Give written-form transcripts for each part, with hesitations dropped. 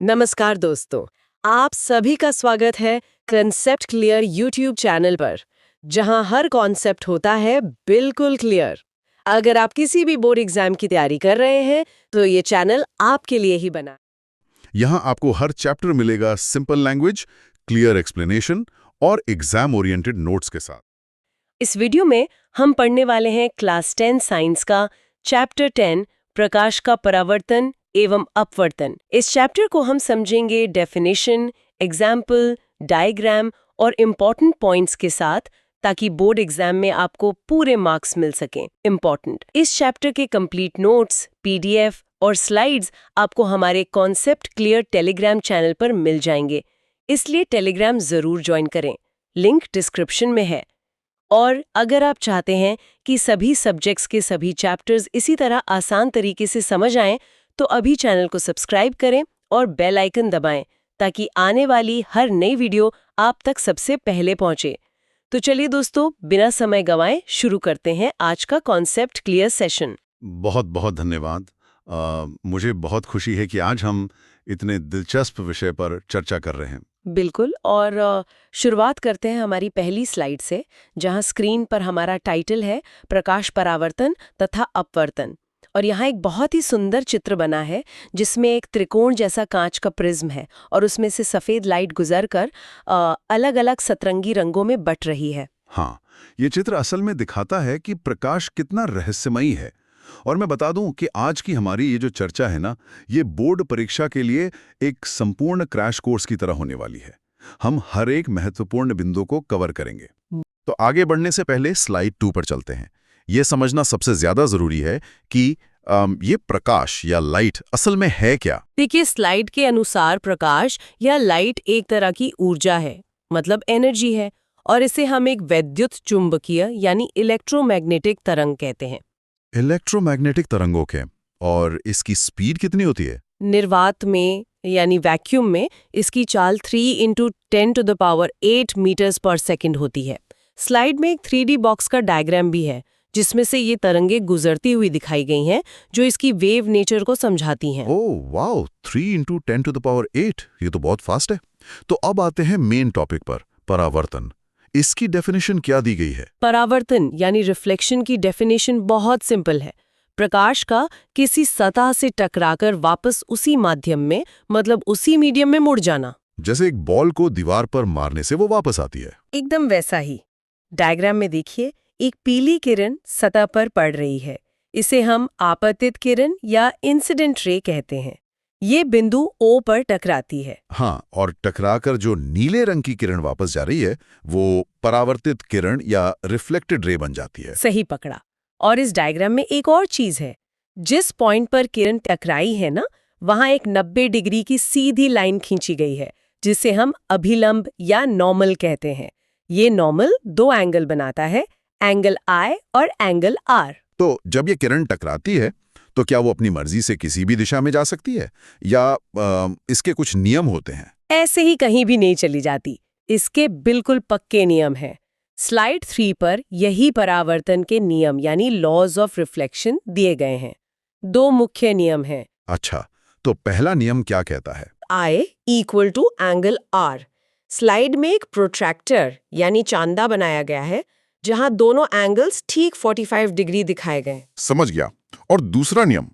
नमस्कार दोस्तों, आप सभी का स्वागत है कंसेप्ट क्लियर यूट्यूब चैनल पर, जहां हर कॉन्सेप्ट होता है बिल्कुल क्लियर। अगर आप किसी भी बोर्ड एग्जाम की तैयारी कर रहे हैं, तो ये चैनल आपके लिए ही बना। यहाँ आपको हर चैप्टर मिलेगा सिंपल लैंग्वेज, क्लियर एक्सप्लेनेशन और एग्जाम ओरिएंटेड नोट्स के साथ। इस वीडियो में हम पढ़ने वाले हैं क्लास 10 साइंस का चैप्टर 10 प्रकाश का परावर्तन एवं अपवर्तन। इस चैप्टर को हम समझेंगे डेफिनेशन, एग्जाम्पल, डायग्राम और इम्पॉर्टेंट पॉइंट्स के साथ, ताकि बोर्ड एग्जाम में आपको पूरे मार्क्स मिल सकें। इम्पॉर्टेंट, इस चैप्टर के कंप्लीट नोट्स, पीडीएफ और स्लाइड्स आपको हमारे कॉन्सेप्ट क्लियर टेलीग्राम चैनल पर मिल जाएंगे, इसलिए टेलीग्राम जरूर ज्वाइन करें। लिंक डिस्क्रिप्शन में है। और अगर आप चाहते हैं कि सभी सब्जेक्ट्स के सभी चैप्टर्स इसी तरह आसान तरीके से समझ आएं, तो अभी चैनल को सब्सक्राइब करें और बेल आइकन दबाएं, ताकि आने वाली हर नई वीडियो आप तक सबसे पहले पहुंचे। तो चलिए दोस्तों, बिना समय गंवाए शुरू करते हैं आज का कॉन्सेप्ट क्लियर सेशन। बहुत बहुत धन्यवाद। मुझे बहुत खुशी है कि आज हम इतने दिलचस्प विषय पर चर्चा कर रहे हैं। बिल्कुल, और शुरुआत करते हैं हमारी पहली स्लाइड से, जहां स्क्रीन पर हमारा टाइटल है प्रकाश परावर्तन तथा अपवर्तन। और यहाँ एक बहुत ही सुंदर चित्र बना है, जिसमें एक त्रिकोण जैसा कांच का प्रिज्म है और उसमें से सफ़ेद लाइट गुजरकर अलग अलग सतरंगी रंगों में बट रही है। हाँ, ये चित्र असल में दिखाता है कि प्रकाश कितना रहस्यमयी है। और मैं बता दूं कि आज की हमारी ये जो चर्चा है ना, ये बोर्ड परीक्षा के लिए एक संपूर्ण क्रैश कोर्स की तरह होने वाली है। हम हर एक महत्वपूर्ण बिंदु को कवर करेंगे। तो आगे बढ़ने से पहले स्लाइड 2 पर चलते हैं। ये समझना सबसे ज्यादा जरूरी है कि ये प्रकाश या लाइट असल में है क्या। देखिए, स्लाइड के अनुसार प्रकाश या लाइट एक तरह की ऊर्जा है, मतलब एनर्जी है, और इसे हम एक वैद्युत चुंबकीय यानी इलेक्ट्रोमैग्नेटिक तरंग कहते हैं। इलेक्ट्रोमैग्नेटिक तरंगों के, और इसकी स्पीड कितनी होती है? निर्वात में यानी वैक्यूम में इसकी चाल 3 × 10⁸ मीटर्स पर सेकंड होती है। स्लाइड में एक 3D बॉक्स का डायग्राम भी है, जिसमें से ये तरंगें गुजरती हुई दिखाई गई हैं, जो इसकी वेव नेचर को समझाती हैं। ओह वाओ, 3 × 10⁸, ये तो बहुत फास्ट है। तो अब आते हैं मेन टॉपिक पर, परावर्तन। इसकी डेफिनेशन क्या दी गई है? परावर्तन यानी रिफ्लेक्शन की डेफिनेशन बहुत सिंपल है। प्रकाश का किसी सतह से टकराकर वापस उसी माध्यम में, मतलब उसी मीडियम में मुड़ जाना। जैसे एक बॉल को दीवार पर मारने से वो वापस आती है। एकदम वैसा ही। डायग्राम में देखिए, एक पीली किरण सतह पर पड़ रही है। इसे हम आपतित किरण या इंसिडेंट रे कहते हैं। ये बिंदु O पर टकराती है। हाँ, और टकराकर जो नीले रंग की किरण वापस जा रही है, वो परावर्तित किरण या रिफ्लेक्टेड रे बन जाती है। सही पकड़ा। और इस डायग्राम में एक और चीज है। जिस पॉइंट पर किरण टकराई है ना, वहां एक 90 डिग्री की सीधी लाइन खींची गई है, जिसे हम अभिलंब या नॉर्मल कहते हैं। ये नॉर्मल 2 एंगल बनाता है, एंगल I और एंगल R। तो जब ये किरण टकराती है, तो क्या वो अपनी मर्जी से किसी भी दिशा में जा सकती है, या इसके कुछ नियम होते हैं? ऐसे ही कहीं भी नहीं चली जाती। इसके बिल्कुल पक्के नियम हैं। स्लाइड 3 पर यही परावर्तन के नियम यानी लॉज ऑफ रिफ्लेक्शन दिए गए हैं। 2 मुख्य नियम हैं। अच्छा, तो पहला नियम क्या कहता है? I = angle R। स्लाइड में एक प्रोट्रैक्टर यानी चांदा बनाया गया है, जहां दोनों एंगल्स ठीक 45 डिग्री दिखाए गए। समझ गया। और दूसरा नियम?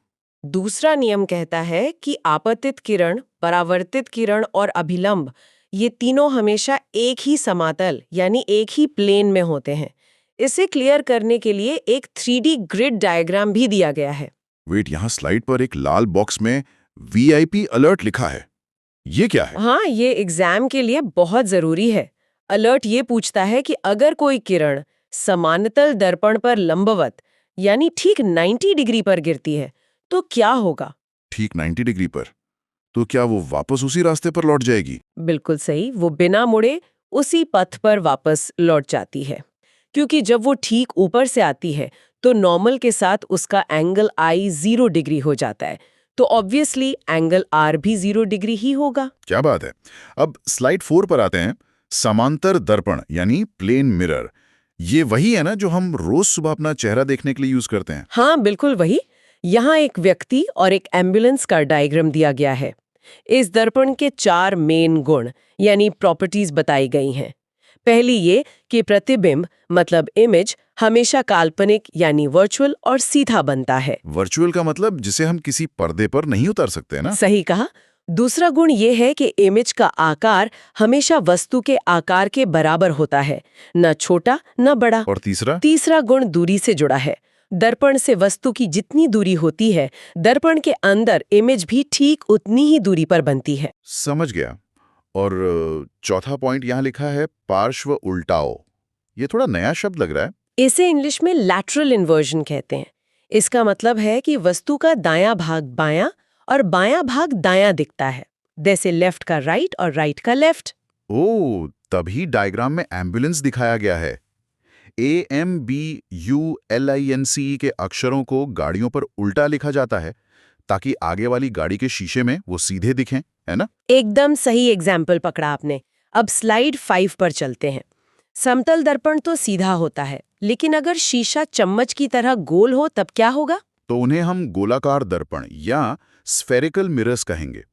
दूसरा नियम कहता है कि आपतित किरण, परावर्तित किरण और अभिलंब, ये तीनों हमेशा एक ही समातल यानी एक ही प्लेन में होते हैं। इसे क्लियर करने के लिए एक 3D ग्रिड डायग्राम भी दिया गया है। वेट, यहाँ स्लाइड पर एक लाल बॉक्स में VIP अलर्ट लिखा है। ये क्या है? हाँ, ये एग्जाम के लिए बहुत जरूरी है। अलर्ट ये पूछता है कि अगर कोई किरण समांतल दर्पण पर लंबवत यानी ठीक 90 डिग्री पर गिरती है, तो क्या होगा? ठीक 90 डिग्री पर? तो क्या वो वापस उसी रास्ते पर लौट जाएगी? बिल्कुल सही, वो बिना मुड़े उसी पथ पर वापस लौट जाती है। क्योंकि जब वो ठीक ऊपर से आती है, तो नॉर्मल के साथ उसका एंगल I 0 डिग्री हो जाता है, तो ऑब्वियसली एंगल R भी 0 डिग्री ही होगा। क्या बात है। अब स्लाइड 4 पर आते हैं। समांतर दर्पण यानी प्लेन मिरर, ये वही है ना जो हम रोज सुबह अपना चेहरा देखने के लिए यूज करते हैं? हाँ, बिल्कुल वही। यहाँ एक व्यक्ति और एक एम्बुलेंस का डायग्राम दिया गया है। इस दर्पण के 4 मेन गुण यानी प्रॉपर्टीज बताई गई हैं। पहली ये कि प्रतिबिंब मतलब इमेज हमेशा काल्पनिक यानी वर्चुअल और सीधा बनता है। वर्चुअल का मतलब जिसे हम किसी पर्दे पर नहीं उतार सकते ना? सही कहा। दूसरा गुण ये है कि इमेज का आकार हमेशा वस्तु के आकार के बराबर होता है, न छोटा न बड़ा। और तीसरा? तीसरा गुण दूरी से जुड़ा है। दर्पण से वस्तु की जितनी दूरी होती है, दर्पण के अंदर इमेज भी ठीक उतनी ही दूरी पर बनती है। समझ गया। और चौथा पॉइंट यहाँ लिखा है पार्श्व उल्टाओ। ये थोड़ा नया शब्द लग रहा है। इसे इंग्लिश में लैटरल इन्वर्जन कहते हैं। इसका मतलब है कि वस्तु का दायां भाग बायां और बायां भाग दायां दिखता है, जैसे लेफ्ट का राइट और राइट का लेफ्ट। ओह, तभी डायग्राम में एम्बुलेंस दिखाया गया है। AMBULINCE के अक्षरों को गाड़ियों पर उल्टा लिखा जाता है ताकि आगे वाली गाड़ी के शीशे में वो सीधे दिखें, है ना? एकदम सही एग्जाम्पल पकड़ा आपने। अब स्लाइड 5 पर चलते हैं। समतल दर्पण तो सीधा होता है, लेकिन अगर शीशा चम्मच की तरह गोल हो तब क्या होगा? तो उन्हें हम गोलाकार दर्पण या स्फेरिकल मिरर्स कहेंगे।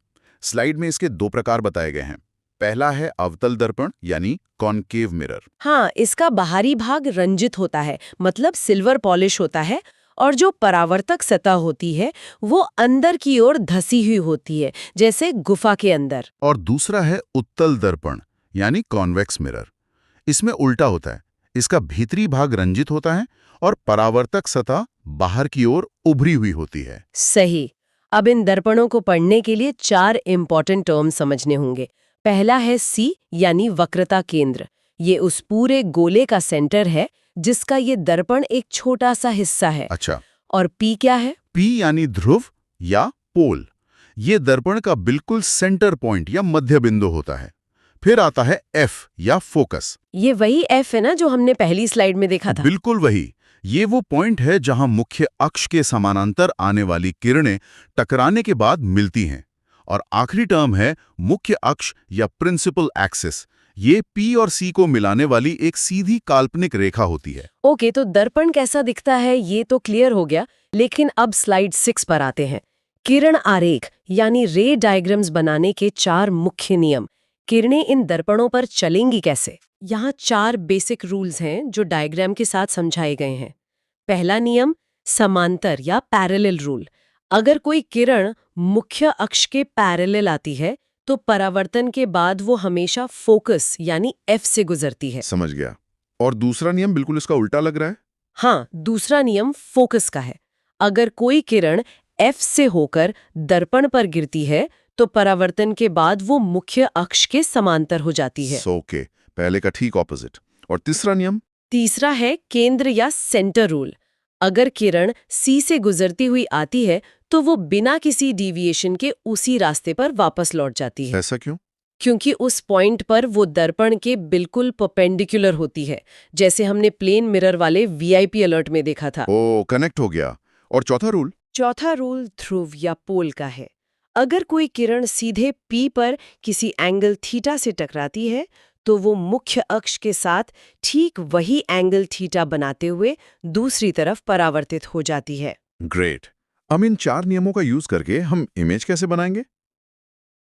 स्लाइड में इसके 2 प्रकार बताए गए हैं। पहला है अवतल दर्पण यानी कॉनकेव मिरर। हाँ, इसका बाहरी भाग रंजित होता है, मतलब सिल्वर पॉलिश होता है, और जो परावर्तक सतह होती है वो अंदर की ओर धसी हुई होती है, जैसे गुफा के अंदर। और दूसरा है उत्तल दर्पण यानी कॉन्वेक्स मिरर। इसमें उल्टा होता है। इसका भीतरी भाग रंजित होता है और परावर्तक सतह बाहर की ओर उभरी हुई होती है। सही। अब इन दर्पणों को पढ़ने के लिए 4 इंपॉर्टेंट टर्म समझने होंगे। पहला है सी यानी वक्रता केंद्र। ये उस पूरे गोले का सेंटर है जिसका ये दर्पण एक छोटा सा हिस्सा है। अच्छा। और पी क्या है? पी यानी ध्रुव या पोल। ये दर्पण का बिल्कुल सेंटर पॉइंट या मध्य बिंदु होता है। फिर आता है एफ या फोकस। ये वही एफ है ना जो हमने पहली स्लाइड में देखा था? बिल्कुल वही। ये वो पॉइंट है जहां मुख्य अक्ष के समानांतर आने वाली किरणें टकराने के बाद मिलती हैं। और आखिरी टर्म है मुख्य अक्ष या प्रिंसिपल एक्सिस। ये पी और सी को मिलाने वाली एक सीधी काल्पनिक रेखा होती है। ओके, तो दर्पण कैसा दिखता है ये तो क्लियर हो गया, लेकिन अब स्लाइड 6 पर आते हैं। किरण आरेख यानी रे डायग्राम्स बनाने के 4 मुख्य नियम। किरणें इन दर्पणों पर चलेंगी कैसे? यहाँ 4 बेसिक रूल्स हैं जो डायग्राम के साथ समझाए गए हैं। पहला नियम समांतर या पैरेलल रूल। अगर कोई किरण मुख्य अक्ष के पैरेलल आती है तो परावर्तन के बाद वो हमेशा फोकस यानी एफ से गुजरती है। समझ गया। और दूसरा नियम बिल्कुल इसका उल्टा लग रहा है। हाँ, दूसरा नियम फोकस का है। अगर कोई किरण एफ से होकर दर्पण पर गिरती है तो परावर्तन के बाद वो मुख्य अक्ष के समांतर हो जाती है। ओके, पहले का ठीक ऑपोजिट। और तीसरा नियम? तीसरा है केंद्र या सेंटर रूल। अगर किरण सी से गुजरती हुई आती है तो वो बिना किसी डिविएशन के उसी रास्ते पर वापस लौट जाती है। ऐसा क्यों? क्योंकि उस पॉइंट पर वो दर्पण के बिल्कुल परपेंडिकुलर होती है, जैसे हमने प्लेन मिरर वाले वीआईपी अलर्ट में देखा था। ओ, कनेक्ट हो गया। और चौथा रूल? चौथा रूल ध्रुव या पोल का है। अगर कोई किरण सीधे पी पर किसी एंगल थीटा से टकराती है तो वो मुख्य अक्ष के साथ ठीक वही एंगल थीटा बनाते हुए दूसरी तरफ परावर्तित हो जाती है। ग्रेट। अब इन 4 नियमों का यूज करके हम इमेज कैसे बनाएंगे?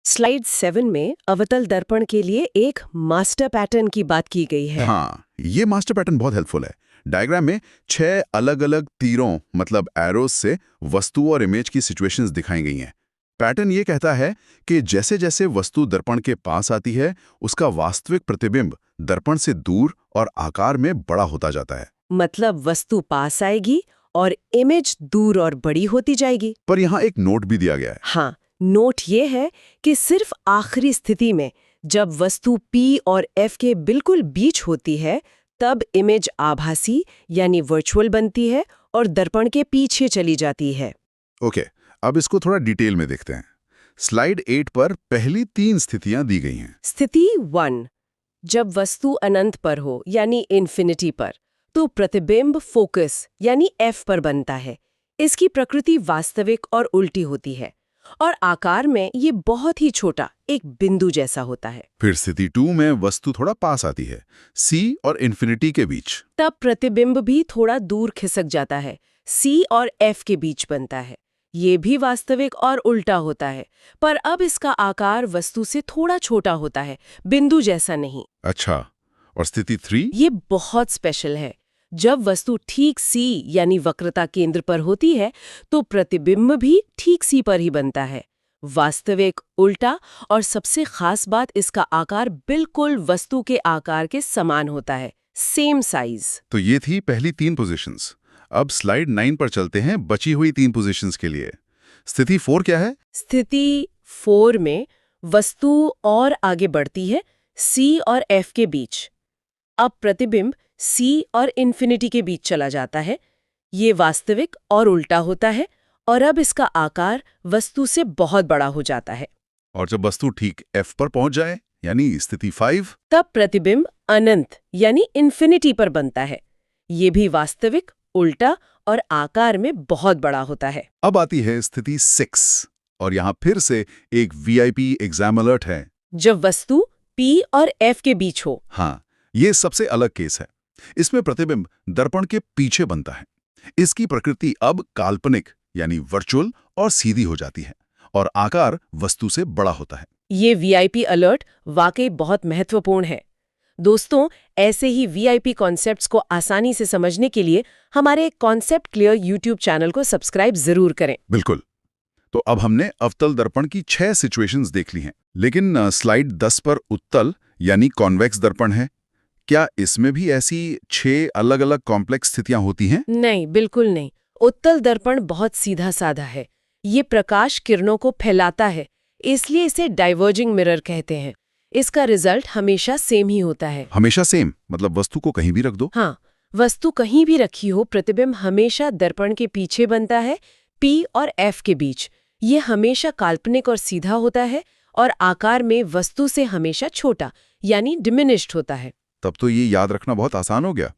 स्लाइड 7 में अवतल दर्पण के लिए एक मास्टर पैटर्न की बात की गई है। हाँ, ये मास्टर पैटर्न बहुत हेल्पफुल है। डायग्राम में 6 अलग-अलग तीरों मतलब एरोज से वस्तु और इमेज की सिचुएशंस दिखाई गई हैं। पैटर्न ये कहता है कि जैसे-जैसे वस्तु दर्पण के पास आती है, उसका वास्तविक प्रतिबिंब दर्पण से दूर और आकार में बड़ा होता जाता है। मतलब वस्तु पास आएगी और इमेज दूर और बड़ी होती जाएगी। पर यहाँ एक नोट भी दिया गया है। हाँ, नोट ये है कि सिर्फ आखिरी स्थिति में जब वस्तु P और F के बिल्कुल बीच होती है तब इमेज आभासी यानी वर्चुअल बनती है और दर्पण के पीछे चली जाती है। ओके, अब इसको थोड़ा डिटेल में देखते हैं। स्लाइड 8 पर पहली 3 स्थितियां दी गई हैं। स्थिति 1, जब वस्तु अनंत पर हो यानी इन्फिनिटी पर, तो प्रतिबिंब फोकस यानी F पर बनता है। इसकी प्रकृति वास्तविक और उल्टी होती है और आकार में ये बहुत ही छोटा एक बिंदु जैसा होता है। फिर स्थिति 2 में वस्तु थोड़ा पास आती है, C और इन्फिनिटी के बीच। तब प्रतिबिंब भी थोड़ा दूर खिसक जाता है, C और F के बीच बनता है। ये भी वास्तविक और उल्टा होता है, पर अब इसका आकार वस्तु से थोड़ा छोटा होता है, बिंदु जैसा नहीं। अच्छा, और स्थिति 3? ये बहुत स्पेशल है। जब वस्तु ठीक सी यानी वक्रता केंद्र पर होती है तो प्रतिबिंब भी ठीक सी पर ही बनता है। वास्तविक, उल्टा, और सबसे खास बात इसका आकार बिल्कुल वस्तु के आकार के समान होता है, सेम साइज। तो ये थी पहली 3 पोजीशंस। अब स्लाइड 9 पर चलते हैं बची हुई 3 पोजीशंस के लिए। स्थिति 4 क्या है? स्थिति 4 में वस्तु और आगे बढ़ती है C और F के बीच। अब प्रतिबिंब C और इन्फिनिटी के बीच चला जाता है। ये वास्तविक और उल्टा होता है और अब इसका आकार वस्तु से बहुत बड़ा हो जाता है। और जब वस्तु ठीक F पर पहुंच जाए, यानी स्थिति 5, तब प्रतिबिंब अनंत यानी इन्फिनिटी पर बनता है। ये भी वास्तविक, उल्टा और आकार में बहुत बड़ा होता है। अब आती है स्थिति 6, और यहाँ फिर से एक VIP एग्जाम अलर्ट है। जब वस्तु P और F के बीच हो। हाँ, ये सबसे अलग केस है। इसमें प्रतिबिंब दर्पण के पीछे बनता है। इसकी प्रकृति अब काल्पनिक यानी वर्चुअल और सीधी हो जाती है और आकार वस्तु से बड़ा होता है। ये VIP अलर्ट वाकई बहुत महत्वपूर्ण है। दोस्तों, ऐसे ही VIP कॉन्सेप्ट्स को आसानी से समझने के लिए हमारे कॉन्सेप्ट क्लियर यूट्यूब चैनल को सब्सक्राइब जरूर करें। बिल्कुल। तो अब हमने अवतल दर्पण की 6 सिचुएशंस देख ली हैं, लेकिन स्लाइड 10 पर उत्तल यानी कॉन्वेक्स दर्पण है। क्या इसमें भी ऐसी 6 अलग-अलग कॉम्प्लेक्स स्थितियां होती हैं? नहीं, बिल्कुल नहीं। उत्तल दर्पण बहुत सीधा साधा है। ये प्रकाश किरणों को फैलाता है, इसलिए इसे डाइवर्जिंग मिरर कहते हैं। इसका रिजल्ट हमेशा सेम ही होता है। हमेशा सेम मतलब वस्तु को कहीं भी रख दो? हाँ, वस्तु कहीं भी रखी हो, प्रतिबिंब हमेशा दर्पण के पीछे बनता है, P और F के बीच। ये हमेशा काल्पनिक और सीधा होता है और आकार में वस्तु से हमेशा छोटा यानी डिमिनिश्ड होता है। तब तो ये याद रखना बहुत आसान हो गया।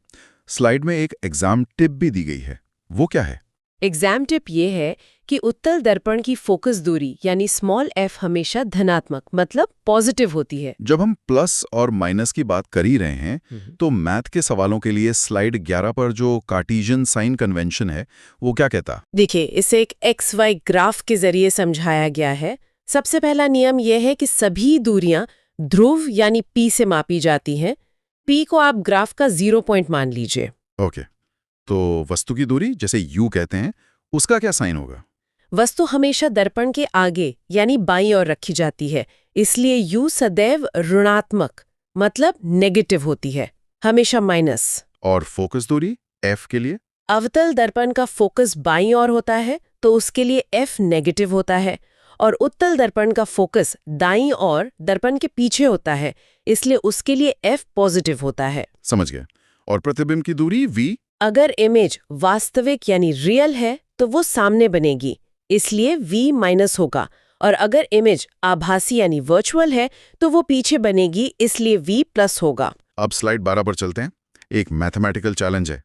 स्लाइड में एक एग्जाम टिप भी दी गई है, वो क्या है? एग्जाम टिप ये है कि उत्तल दर्पण की फोकस दूरी यानी स्मॉल f हमेशा धनात्मक मतलब पॉजिटिव होती है। जब हम प्लस और माइनस की बात कर ही रहे हैं, तो मैथ के सवालों के लिए स्लाइड 11 पर जो कार्टेशियन साइन कन्वेंशन है, वो क्या कहता? देखिए, इसे एक XY ग्राफ के जरिए समझाया गया है। सबसे पहला नियम यह है कि सभी दूरियां ध्रुव यानी P से मापी जाती हैं। P को आप ग्राफ का 0 पॉइंट मान लीजिए। ओके, तो वस्तु की दूरी जिसे U कहते हैं, उसका क्या साइन होगा? वस्तु हमेशा दर्पण के आगे यानी बाईं ओर रखी जाती है, इसलिए U सदैव ऋणात्मक मतलब नेगेटिव होती है, हमेशा माइनस। और फोकस दूरी F के लिए? अवतल दर्पण का फोकस बाईं ओर होता है तो उसके लिए F नेगेटिव होता है, और उत्तल दर्पण का फोकस दाईं ओर दर्पण के पीछे होता है, इसलिए उसके लिए F पॉजिटिव होता है। समझ गया। और प्रतिबिंब की दूरी V? अगर इमेज वास्तविक यानी रियल है तो वो सामने बनेगी, इसलिए V माइनस होगा, और अगर इमेज आभासी यानी वर्चुअल है तो वो पीछे बनेगी, इसलिए V प्लस होगा। अब स्लाइड 12 पर चलते हैं। एक मैथमेटिकल चैलेंज है।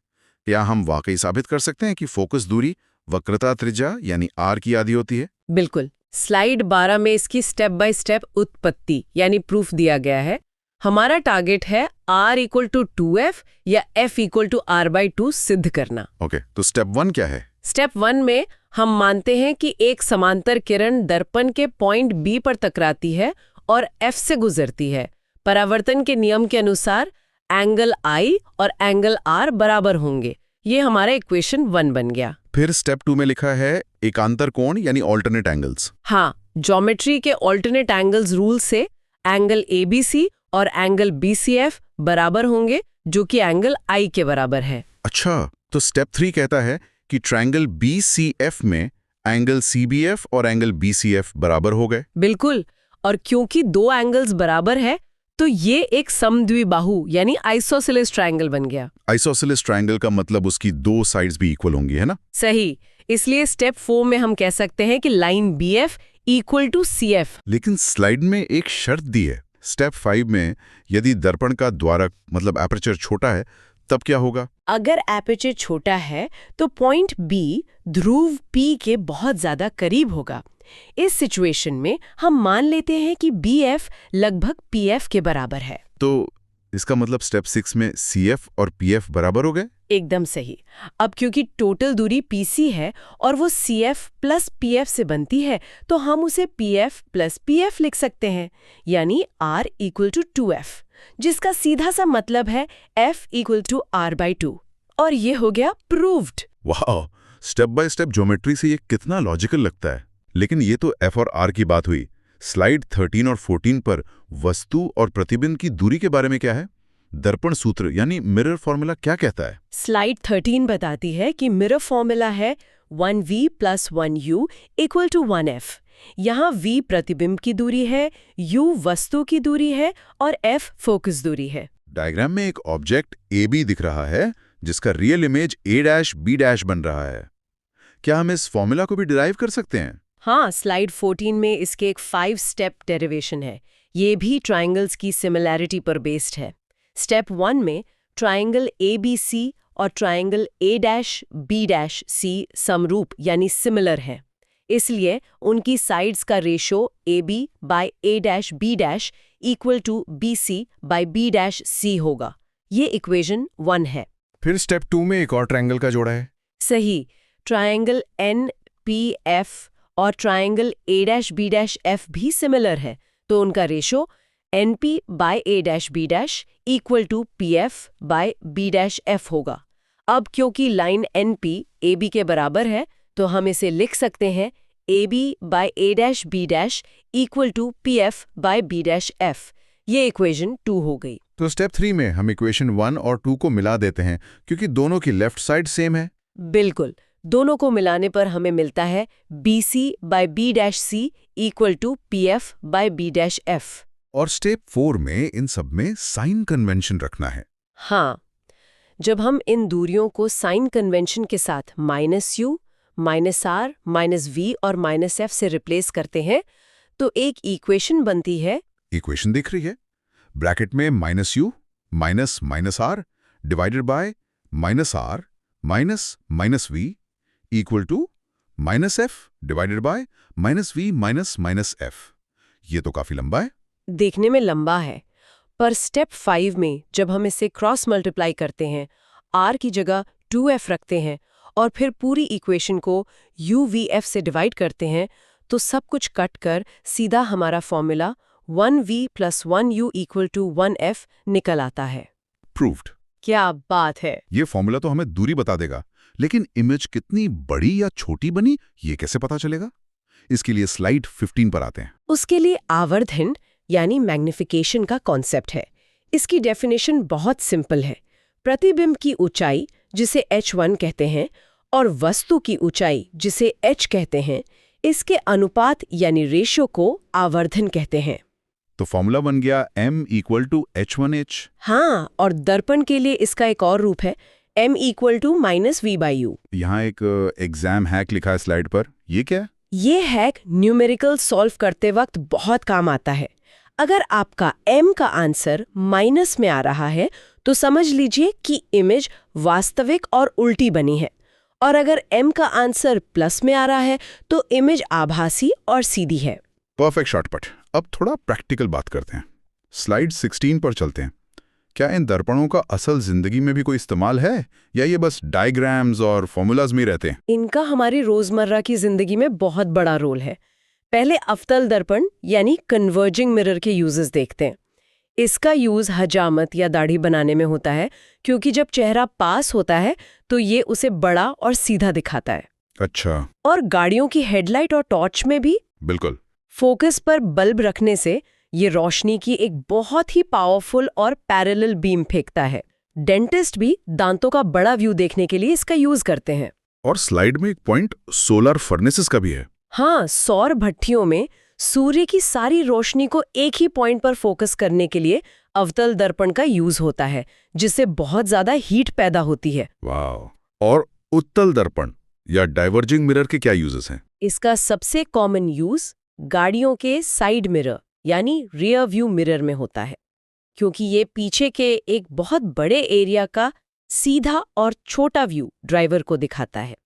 क्या हम वाकई साबित कर सकते हैं कि फोकस दूरी वक्रता त्रिज्या यानी R की आधी होती है? बिल्कुल। स्लाइड 12 में इसकी स्टेप बाय स्टेप उत्पत्ति यानी प्रूफ दिया गया है। हमारा टारगेट है R इक्वल टू 2F या F इक्वल टू R/2 सिद्ध करना। ओके, तो स्टेप 1 क्या है? स्टेप 1 में हम मानते हैं कि एक समांतर किरण दर्पण के पॉइंट B पर टकराती है और F से गुजरती है। परावर्तन के नियम के अनुसार एंगल I और एंगल R बराबर होंगे। ये हमारा इक्वेशन 1 बन गया। फिर स्टेप 2 में लिखा है एकांतर कोण यानी ऑल्टरनेट एंगल्स। हाँ, ज्योमेट्री के ऑल्टरनेट एंगल्स रूल से एंगल ABC और एंगल BCF बराबर होंगे, जो कि एंगल I के बराबर है। अच्छा, तो स्टेप 3 कहता है कि ट्रायंगल BCF में एंगल CBF और एंगल BCF बराबर हो गए। बिल्कुल, और क्योंकि दो एंगल्स बराबर है तो ये एक समद्विबाहु यानी आइसोसेलेस ट्रायंगल बन गया। आइसोसेलेस ट्रायंगल का मतलब उसकी 2 साइड्स भी इक्वल होंगी, है ना? सही। इसलिए स्टेप 4 में हम कह सकते हैं कि line BF equal to CF। लेकिन स्लाइड में एक शर्त दी है। स्टेप 5 में यदि दर्पण का द्वारक मतलब एपर्चर छोटा है, तब क्या होगा? अगर एपर्चर छोटा है तो पॉइंट B ध्रुव P के बहुत ज्यादा करीब होगा। इस सिचुएशन में हम मान लेते हैं कि BF लगभग PF के बराबर है। तो इसका मतलब स्टेप 6 में CF और PF बराबर हो गए? एकदम सही। अब क्योंकि टोटल दूरी PC है और वो CF प्लस PF से बनती है, तो हम उसे PF प्लस PF लिख सकते हैं, यानी R इक्वल टू 2F, जिसका सीधा सा मतलब है F इक्वल टू R/2। और ये हो गया प्रूव्ड। वाह, स्टेप बाय स्टेप ज्योमेट्री से ये कितना लॉजिकल लगता है। लेकिन ये तो F और R की बात हुई। स्लाइड 13 और 14 पर वस्तु और प्रतिबिंब की दूरी के बारे में क्या है? दर्पण सूत्र यानी मिरर फॉर्मूला क्या कहता है? स्लाइड 13 बताती है कि मिरर फॉर्मूला है 1v + 1u equal to 1f। यहाँ v प्रतिबिंब की दूरी है, u वस्तु की दूरी है और f फोकस दूरी है। डायग्राम में एक ऑब्जेक्ट AB दिख रहा है जिसका रियल इमेज A' बन रहा है। क्या हम इस फॉर्मूला को भी डिराइव कर सकते हैं? हाँ, स्लाइड 14 में इसके एक 5 स्टेप डेरिवेशन है। ये भी ट्रायंगल्स की सिमिलैरिटी पर बेस्ड है। स्टेप 1 में ट्रायंगल ABC और ट्रायंगल A'-B' समरूप यानी सिमिलर हैं। इसलिए उनकी साइड्स का ratio AB/A'-B' equal to BC/B'-C होगा। ये इक्वेशन 1 है। फिर स्टेप 2 में एक और ट्रायंगल का जोड़ा है। सही, ट्रायंगल NPF और ट्रायंगल A'-B' भी सिमिलर है, तो उनका ratio NP/A'-B' equal to PF/B'-F होगा। अब क्योंकि लाइन NP AB के बराबर है, तो हम इसे लिख सकते हैं AB/A'-B' इक्वल टू PF/B'-F। ये इक्वेशन 2 हो गई। तो स्टेप 3 में हम इक्वेशन 1 और 2 को मिला देते हैं क्योंकि दोनों की लेफ्ट साइड सेम है। बिल्कुल, दोनों को मिलाने पर हमें मिलता है BC/B'-C इक्वल टू PF/B'-F। और स्टेप 4 में इन सब में साइन कन्वेंशन रखना है। हाँ, जब हम इन दूरियों को साइन कन्वेंशन के साथ -u, -r, -v और -f से रिप्लेस करते हैं, तो एक इक्वेशन बनती है। इक्वेशन दिख रही है ब्रैकेट में -u -r divided by -r -v equal to -f divided by -v -f। ये तो काफी लंबा है। देखने में लंबा है, पर स्टेप 5 में जब हम इसे क्रॉस मल्टीप्लाई करते हैं, r की जगह 2f रखते हैं और फिर पूरी इक्वेशन को UVF से डिवाइड करते हैं, तो सब कुछ कट कर सीधा हमारा formula 1v + 1u equal to 1f निकल आता है। प्रूव्ड। क्या बात है! ये फॉर्मूला तो हमें दूरी बता देगा, लेकिन इमेज कितनी बड़ी या छोटी बनी ये कैसे पता चलेगा? इसके लिए स्लाइड 15 पर आते हैं। उसके लिए आवर्धन यानी मैग्निफिकेशन का कॉन्सेप्ट है। इसकी डेफिनेशन बहुत सिंपल है। प्रतिबिंब की ऊंचाई, जिसे h1 कहते हैं, और वस्तु की ऊंचाई, जिसे h कहते हैं, इसके अनुपात यानी रेशो को आवर्धन कहते हैं। तो फॉर्मूला बन गया m = h1h। हाँ, और दर्पण के लिए इसका एक और रूप है m = -v/u। यहाँ एक एग्जाम हैक लिखा है स्लाइड पर, ये क्या है? ये हैक न्यूमेरिकल सॉल्व करते वक्त बहुत काम आता है। अगर आपका m का आंसर माइनस में आ रहा है, तो समझ लीजिए कि इमेज वास्तविक और उल्टी बनी है, और अगर m का आंसर प्लस में आ रहा है, तो इमेज आभासी और सीधी है। Perfect shortcut. अब थोड़ा प्रैक्टिकल बात करते हैं। स्लाइड 16 पर चलते हैं। क्या इन दर्पणों का असल जिंदगी में भी कोई इस्तेमाल है, या ये बस डायग्राम्स और फॉर्मूलाज में रहते हैं? इनका हमारी रोजमर्रा की जिंदगी में बहुत बड़ा रोल है। पहले अवतल दर्पण यानी कन्वर्जिंग मिरर के यूजेस देखते हैं। इसका यूज हजामत या दाढ़ी बनाने में होता है, क्योंकि जब चेहरा पास होता है तो ये उसे बड़ा और सीधा दिखाता है। अच्छा। और गाड़ियों की हेडलाइट और टॉर्च में भी बिल्कुल। फोकस पर बल्ब रखने से ये रोशनी की एक बहुत ही पावरफुल और पैरेलल बीम फेंकता है। डेंटिस्ट भी दांतों का बड़ा व्यू देखने के लिए इसका यूज करते हैं। और स्लाइड में एक पॉइंट सोलर फर्नेसेस का भी है। हाँ, सौर भट्टियों में सूर्य की सारी रोशनी को एक ही पॉइंट पर फोकस करने के लिए अवतल दर्पण का यूज होता है, जिससे बहुत ज्यादा हीट पैदा होती है। वाह। और उत्तल दर्पण या डाइवर्जिंग मिरर के क्या यूजेस हैं? इसका सबसे कॉमन यूज गाड़ियों के साइड मिरर यानी रियर व्यू मिरर में होता है, क्योंकि ये पीछे के एक बहुत बड़े एरिया का सीधा और छोटा व्यू ड्राइवर को दिखाता है।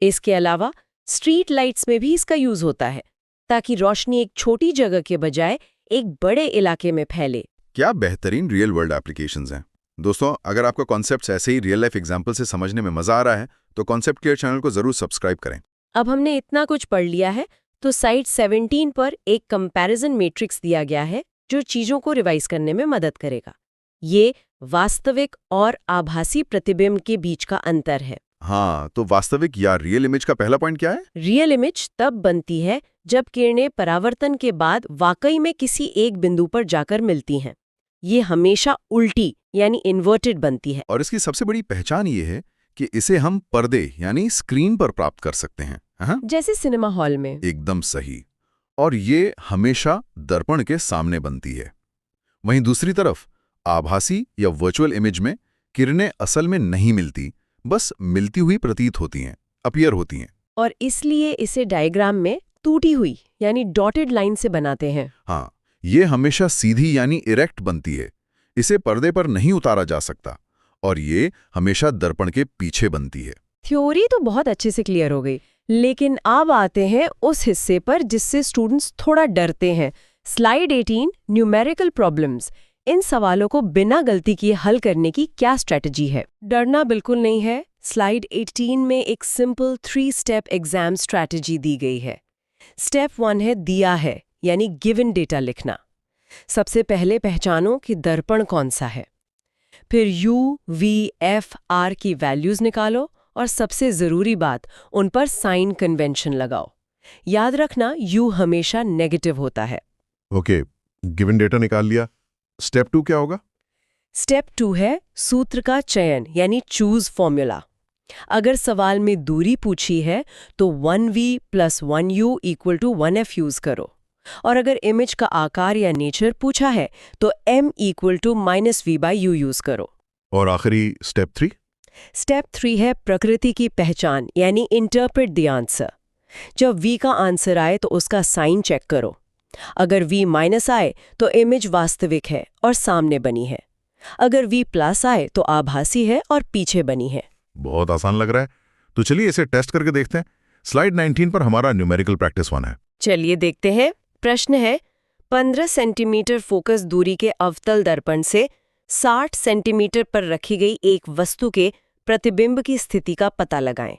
इसके अलावा स्ट्रीट लाइट्स में भी इसका यूज होता है, ताकि रोशनी एक छोटी जगह के बजाय एक बड़े इलाके में फैले। क्या बेहतरीन रियल वर्ल्ड एप्लीकेशंस हैं। दोस्तों, अगर आपका कॉन्सेप्ट ऐसे ही रियल लाइफ एग्जाम्पल से समझने में मजा आ रहा है तो कॉन्सेप्ट क्लियर चैनल को जरूर सब्सक्राइब करें। अब हमने इतना कुछ पढ़ लिया है तो साइट 17 पर एक कंपैरिजन मैट्रिक्स दिया गया है जो चीजों को रिवाइज करने में मदद करेगा। ये वास्तविक और आभासी प्रतिबिंब के बीच का अंतर है। हाँ, तो वास्तविक या रियल इमेज का पहला पॉइंट क्या है? रियल इमेज तब बनती है जब किरणें परावर्तन के बाद वाकई में किसी एक बिंदु पर जाकर मिलती हैं। ये हमेशा उल्टी यानी इन्वर्टेड बनती है। और इसकी सबसे बड़ी पहचान ये है कि इसे हम पर्दे यानी स्क्रीन पर प्राप्त कर सकते हैं। हाँ? जैसे सिनेमा हॉल में। एकदम सही। और ये हमेशा दर्पण के सामने बनती है। वहीं दूसरी तरफ आभासी या वर्चुअल इमेज में किरणें असल में नहीं मिलती, बस मिलती हुई प्रतीत होती हैं, अपीयर होती हैं। और इसलिए इसे डायग्राम में टूटी हुई यानी डॉटेड लाइन से बनाते हैं। हाँ, ये हमेशा सीधी यानी इरेक्ट बनती है। इसे पर्दे पर नहीं उतारा जा सकता और ये हमेशा दर्पण के पीछे बनती है। थ्योरी तो बहुत अच्छे से क्लियर हो गई, लेकिन अब आते हैं उस हिस्से पर जिससे स्टूडेंट्स थोड़ा डरते हैं। Slide 18 numerical problems. इन सवालों को बिना गलती किए हल करने की क्या स्ट्रेटजी है? डरना बिल्कुल नहीं है। स्लाइड 18 में एक सिंपल 3 स्टेप एग्जाम स्ट्रेटजी दी गई है। स्टेप 1 है दिया है यानी गिवन डेटा लिखना। सबसे पहले पहचानो कि दर्पण कौन सा है। फिर U, V, F, R की वैल्यूज निकालो और सबसे जरूरी बात, उन पर साइन कन्वेंशन लगाओ। याद रखना U हमेशा नेगेटिव होता है। ओके, गिवन डेटा निकाल लिया। स्टेप 2 क्या होगा? स्टेप 2 है सूत्र का चयन यानी चूज फॉर्मूला। अगर सवाल में दूरी पूछी है तो 1V + 1U = 1F यूज करो। और अगर इमेज का आकार या नेचर पूछा है तो M = -V/U यूज करो। और आखिरी स्टेप 3? स्टेप 3 है प्रकृति की पहचान यानी इंटरप्रेट द आंसर। जब V का आंसर आए तो उसका साइन चेक करो। अगर V- आए तो इमेज वास्तविक है और सामने बनी है। अगर V+ आए तो आभासी है और पीछे बनी है। बहुत आसान लग रहा है, तो चलिए इसे टेस्ट करके देखते हैं। स्लाइड 19 पर हमारा न्यूमेरिकल प्रैक्टिस 1 है। चलिए देखते हैं। प्रश्न है 15 सेंटीमीटर फोकस दूरी के अवतल दर्पण से 60 सेंटीमीटर पर रखी गई एक वस्तु के प्रतिबिंब की स्थिति का पता लगाएं।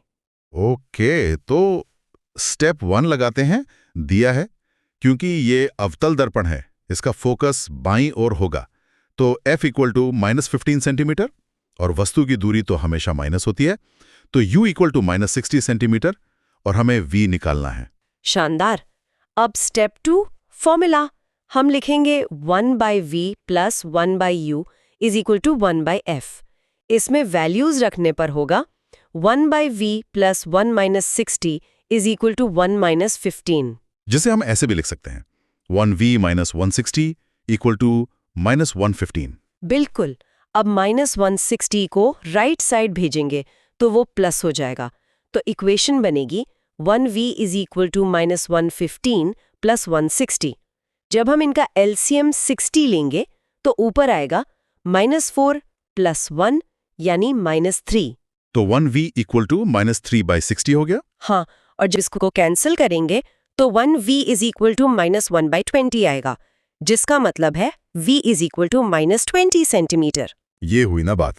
ओके, तो स्टेप 1 लगाते हैं। दिया है, क्योंकि ये अवतल दर्पण है, इसका फोकस बाईं ओर होगा, तो F = -15 सेंटीमीटर और वस्तु की दूरी तो हमेशा माइनस होती है, तो U = -60 सेंटीमीटर और हमें V निकालना है। शानदार। अब स्टेप 2 फॉर्मूला। हम लिखेंगे 1/V + 1/U = 1/F। इसमें वैल्यूज रखने पर होगा 1/V + 1 - 60 = 1 - 15। जिसे हम ऐसे भी लिख सकते हैं 1V - 160 = -115। बिल्कुल। अब -160 को राइट साइड भेजेंगे तो वो प्लस हो जाएगा। तो इक्वेशन बनेगी 1V = -115 + 160। जब हम इनका LCM 60 लेंगे तो ऊपर आएगा -4 + 1 यानी -3। तो 1V = -3/60 हो गया। हाँ, और जब इसको कैंसिल करेंगे तो 1V = -1/20 आएगा, जिसका मतलब है V = -20 सेंटीमीटर। ये हुई ना बात।